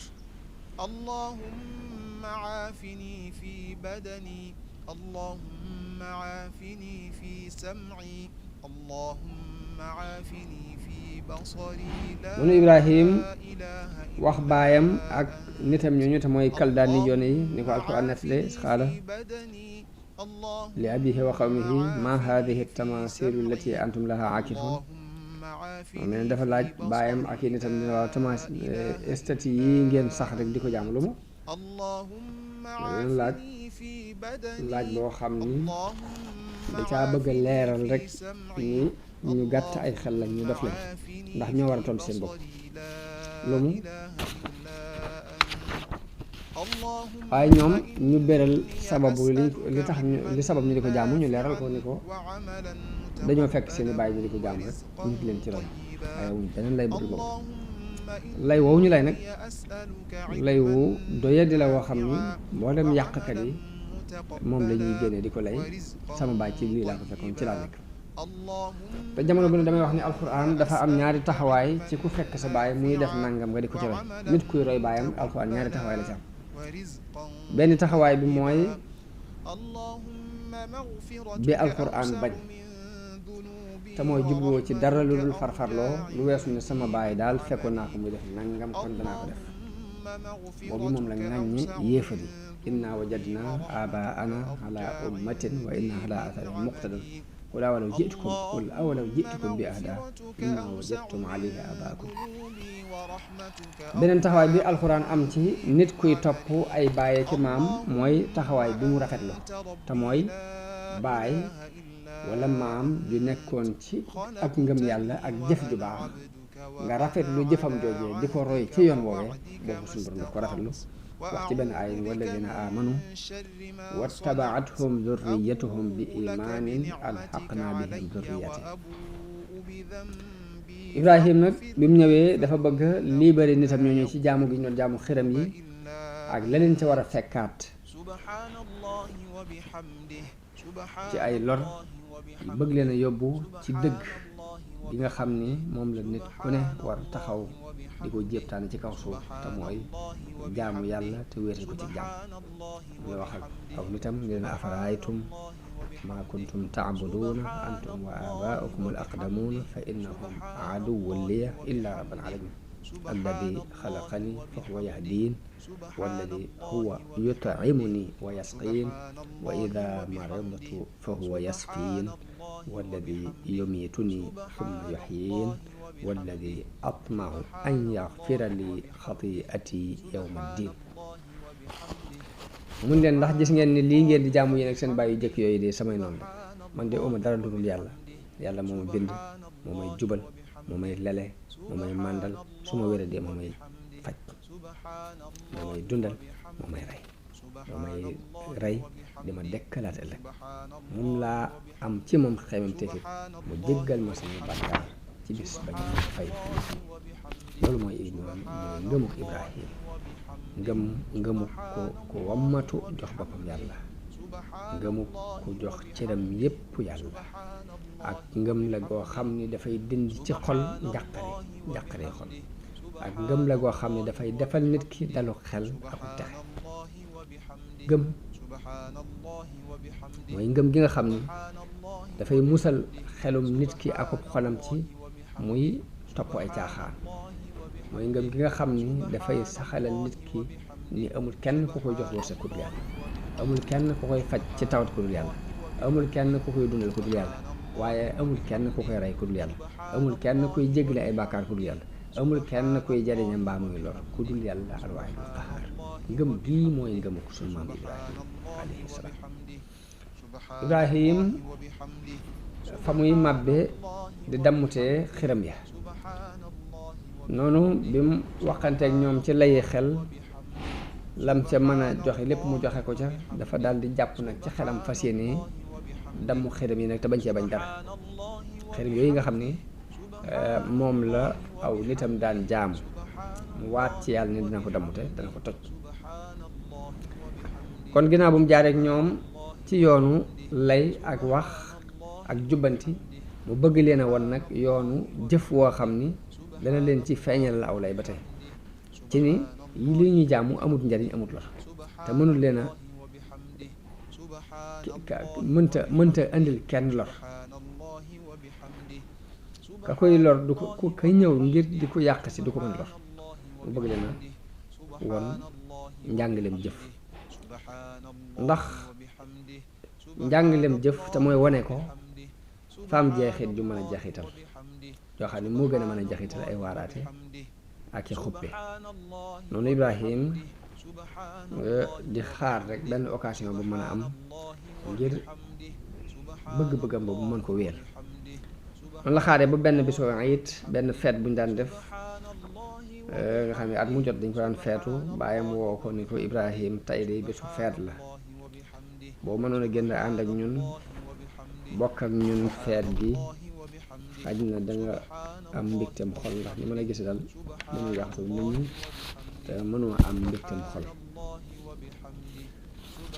عافني في بدني اللهم عافني في سمعي اللهم عافني في بصري لا munu Ibrahim إله wax إلا baayam ak nitam ñooñu te mooy kaldaani yoon yi ni ko اللهم alquran nettali عافني xaala في بدني اللهم li abihi wa qawmihi ma hadihi عافني في tamasilu allati سمعي antum laha aakifun اللهم moom عافني nee dafa laaj في baayam ak i بصري nitam ne waaw لا tamas إله stati yi ngeen sax rek di ko jaamu lu mu اللهم leen laaj عافني في بدني laaj boo xam ni اللهم da caa bëgg a عافني leeral في rek سمعي ni ñu gàtt ay xel lañ ñu def lañ عافني ndax ñoo war a في tontu seen bopp بصري لا lu mu إله إلا أنت اللهم waaye ñoom ñu beral إني sababu li tax أسألك li sabab ñu di ko jaamu ñu leeral ko ni ko وعملا dañoo fekk seeni bàyyi ñu di ko jaamu rek ñu ngi leen ci roy waaye wuñ beneen lay budul boobu lay woowu ñu lay nag lay wu doyadi la woo xam ni mboolem yàqkat yi moom la ñuy génnee di ko lay sama baay ci lii laa ko fekkoon ci laa nekk te jamono bu ne damay wax ni alxuraan dafa am ñaari taxawaay ci ku fekk sa baay muy def nangam nga di ko ci roy nit kuy roy baayam alxuraan ñaari taxawaay la ci am benn taxawaay bi mooy bi alxuraan bañ te mooy jubluwoo ci dara lu dul farfarloo lu weesu ne sama baay daal fekkoon naa ko muy def nangam kon danaa ko def boobu moom la ŋàññi yéefar yi inna wajadna abaana ala ummatin wa inna ala atharihim muqtadun qul awalaw ji'tukum bi ahda mimma wajadtum alayhi abaakum beneen taxawaay bi alxuraan am ci nit kuy topp ay baaye ci maam mooy taxawaay bi mu rafetlu te mooy baay wala maam ju nekkoon ci ak ngëm yàlla ak jëf ju baax nga rafetlu jëfam joojee di ko roy ci yoon woowee boobu suñu borom daf ko rafetlu wax ci benn aaya walladina amanu wattabaathum dhurriyatuhum bi imaanin alxaqna bihim dhurriyati Ibrahim nag bi mu ñëwee dafa bëgg libéré nitam ñooñu ci jaamu gi ñu doon jaamu xiram yi ak leneen ca war a fekkaat ci ay lor bëgg leen a yóbbu ci dëgg gi nga xam ni moom la nit ku ne war taxaw di ko jéebtaane ci kaw suuf te mooy jaamu yàlla te wéetal ko ci jaam la wax ak aw nitam ngeen afaraaytum maa kuntum taabuduuna antum wa abaaukum al aqdamuuna fa innahum aduwwun liya illa rabbil alamin alladi xalaqani fa huwa yahdiin walladi huwa yut'imuni wa yasqiin wa ida maridtu fa huwa yasfiin walladi yumiituni thumma yuhyiin walladi atma'u an yaghfira li xati'ati yawma ddin mun leen ndax gis ngeen ni lii ngeen di jaamu yéen ak seen bàyyi jëkk yooyu de samay noonu la man de uma dara lu dul yàlla yàlla moo ma bind moo may jubal moo may lele moo may màndal su ma wéradee moo may faj moo may dundal moo may rey di ma dekkalaat ëllëg moom laa am ci moom xeymam teefit mu jéggal ma sama bàkkaar ci bis ba ñu fay loolu mooy ngëmuk Ibrahim ngëmu ku wammatu jox boppam yàlla ngëmu ku jox cëram yépp yàlla ak ngëm la goo xam ni dafay dindi ci xol njàqare xol ak ngëm la goo xam ni dafay defal nit ki dalu xel ak texe ngëm mooy ngëm gi nga xam ni dafay musal xelum nit ki akub xolam ci muy topp ay caaxaan mooy ngëm gi nga xam ni dafay saxalal nit ki ni amul kenn ku koy jox wërsëg ku dul yàlla amul kenn ku koy faj ci tawat ku dul yàlla amul kenn ku koy dundal ku dul yàlla waaye amul kenn ku koy rey ku dul yàlla amul kenn kuy jégle ay bàkkaar ku dul yàlla amul kenn kuy jariña mbaa muy lor ku dul yàlla alwaahidul qahaar ngëm gii mooy ngëmu ko sunu maam Ibrahim alayhi salaam Ibrahim fa muy màbbe di dammutee xiram ya noonu bi mu waxanteeg ñoom ci layi xel lam ca mën a joxe lépp mu joxe ko ca dafa daal di jàpp nag ci xelam fas yéene damm xiram yi nag te bañ cee bañ dara xiram yooyu nga xam ni moom la aw nitam daan jaamu mu waat ci yàlla ne dina ko dammute dana ko toj kon ginnaaw bu mu jaareek ñoom ci yoonu lay ak wax ak jubbanti mu bëgg leen a won nag yoonu jëf woo xam ni dana leen ci feeñal la aw lay ba tey ci ni li ñuy jaamu amut njariñ amut lor te mënul leen a mënta indil kenn lor ka koy lor du ko kay ñëw ngir di ko yàq si du ko mën lor mu bëgg leen a won njàngaleem jëf ndax njàngaleem jëf te mooy wane ko faam jeexit ju mën a jaxital yoo xam ne moo gën a mën a jaxital ay waaraate ak i xuppe noonu Ibrahim di xaar rek benn occasion bu mën a am ngir bëgg-bëggam boobu mën ko wéer noonu la xaaree ba benn bisu it benn feet bu ñu daan def nga xam ne at mu jot dañ ko daan feetu baayam woo ko ni ko Ibrahim tey de bisu feet la boo mënoon a génn ànd ak ñun bokk ak ñun feet gi xaj na danga am mbégteem xol ndax ni ma la gis dal mënu jaxasoo nit ñi te mënoo am mbégteem xol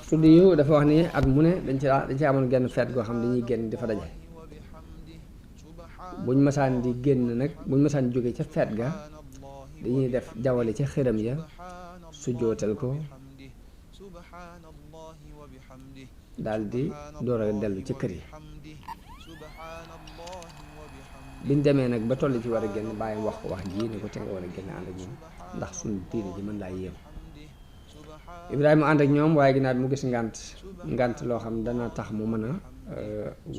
tudd yu dafa wax ni at mu ne dañ ci amoon genn feet goo xam dañuy génn di fa daje buñ masaan di génn nag buñ masaan jóge ca feet ga dañuy def jawale ca xëram ya su jootal ko daldi door a dellu ci kër yi biñ demee nag ba toll ci war a génn bàyyi wax ko wax ji ne ko te nga war a génn ànd ak ñoom ndax suñu diine ji mën laa yéem Ibrahima ànd ak ñoom waaye ginnaaw bi mu gis ngant loo xam dana tax mu mën a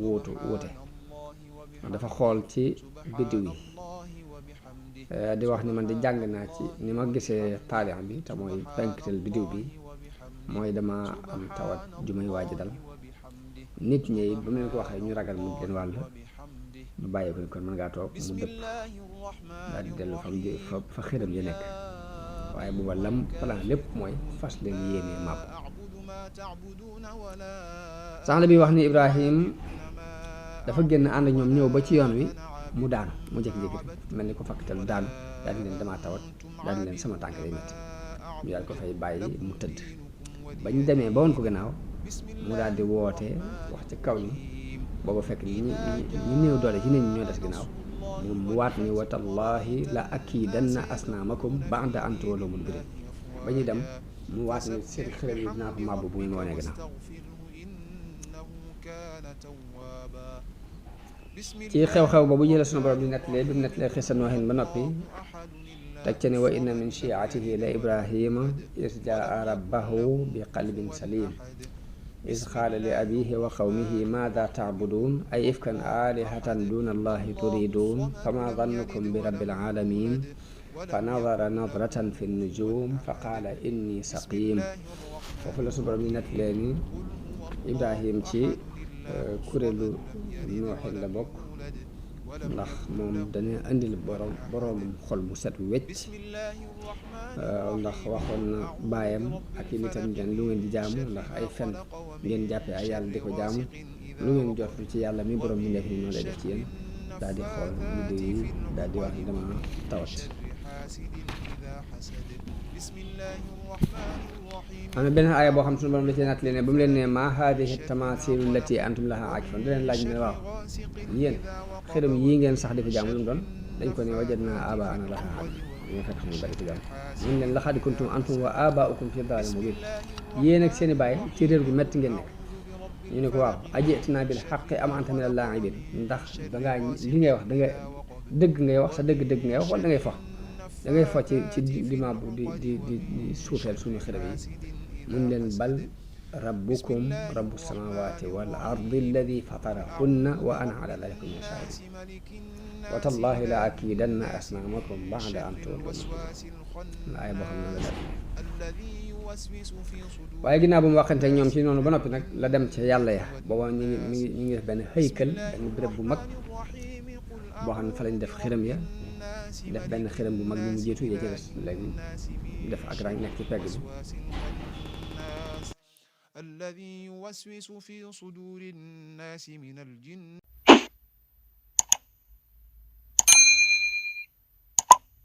wuute dafa xool ci biddiw yi di wax ni man di jàng naa ci ni ma gisee taalix bi te mooy fenktel biddiw bi mooy dama am tawat ju may waaj dal nit ñi ba mu leen ko waxee ñu ragal mu leen wàll ñu bàyyi ko ni kon mën ngaa toog mu dëpp daal di dellu fa xëram ya nekk waaye booba lam plan lépp mooy fas leen yéenee màpp sax la bi wax ni Ibrahim dafa génn ànd ak ñoom ñëw ba ci yoon wi mu daanu mu jékki-jékki mel ni ko fakkatalu daanu daal di leen damaa tawat daal di leen sama tànk day metti ñu daal ko fay bàyyi mu tëdd ba ñu demee ba woon ko gannaaw mu daal di woote wax ci kaw ni booba fekk ñi néew doole ci nit ñi ñoo des gannaaw mu waat ni wa tallaahi la akiidanna asnaamakum ba'da an tuwallu mudbirin ba ñuy dem mu waat ni seen xërëm yi dinaa ko màbb bu ñu wanee gannaaw ci xew-xew boobu ñu la sunu borom di nettalee bi mu nettalee xisa Noohin ba noppi teg ca ne wa inna min shi'atihi la Ibrahima iz jaa rabbahu bi qalbin salim iz qaala li abihi wa qawmihi maada ta'buduun ay ifkan aalihatan duna allahi turiduun fama zannukum bi rabbil alamin fa nadara nadratan fi nujum fa qaala inni saqim foofu la sunu borom di nettalee ni Ibrahim ci kuréelu Noohin la bokk ndax moom dana indil boroomam xol bu set wecc ndax waxoon na baayam ak i nitam ngeen lu ngeen di jaamu ndax ay fen ngeen jàppee ay yàlla di ko jaamu lu ngeen jotu ci yàlla mi borom mi nekk ni noonu lay def ci yéen daal di xool liggéey yi daal di wax ni dama tawat am na beneen aaya boo xam suñu borom la ci natt leen ne ba mu leen ne ma haadihi tamaasilu lati antum laha aakifun da leen laaj ne waaw yéen xërëm yii ngeen sax di ko jaamu lu mu doon dañ ko ne wajadna abaana laha aabidin ñu fekk xam ñu bari ci jàmm mun leen laqad kuntum antum wa abaaukum fi dalaalin mubiin yéen ak seen i baay ci réer gu metti ngeen nekk ñu ne ko waaw aji'tanaa bil haqqi am anta mina laa'ibiin ndax dangaa li ngay wax danga dëgg ngay wax sa dëgg ngay wax wala da ngay fo ci dimaa bu di suufeel suñu xërëm yi mun leen bal rabbukum rabbu samawati wal ardi alladi fatarahunna wa ana ala dhalika min shahidin wa tallahi la akidanna asnamakum ba'da an tuwallu mudbirin aaya boo xam ne la def waaye ginnaaw bu mu waxante ak ñoom ci noonu ba noppi nag la dem ca yàlla ya booba ñu ngi def benn xëykal benn béréb bu mag boo xam ne fa lañ def xërëm ya def benn xërëm bu mag bi mu jiitu yee ci des léegi def ak rang nekk ci pegg bi الذي يوسوس في صدور الناس من الجن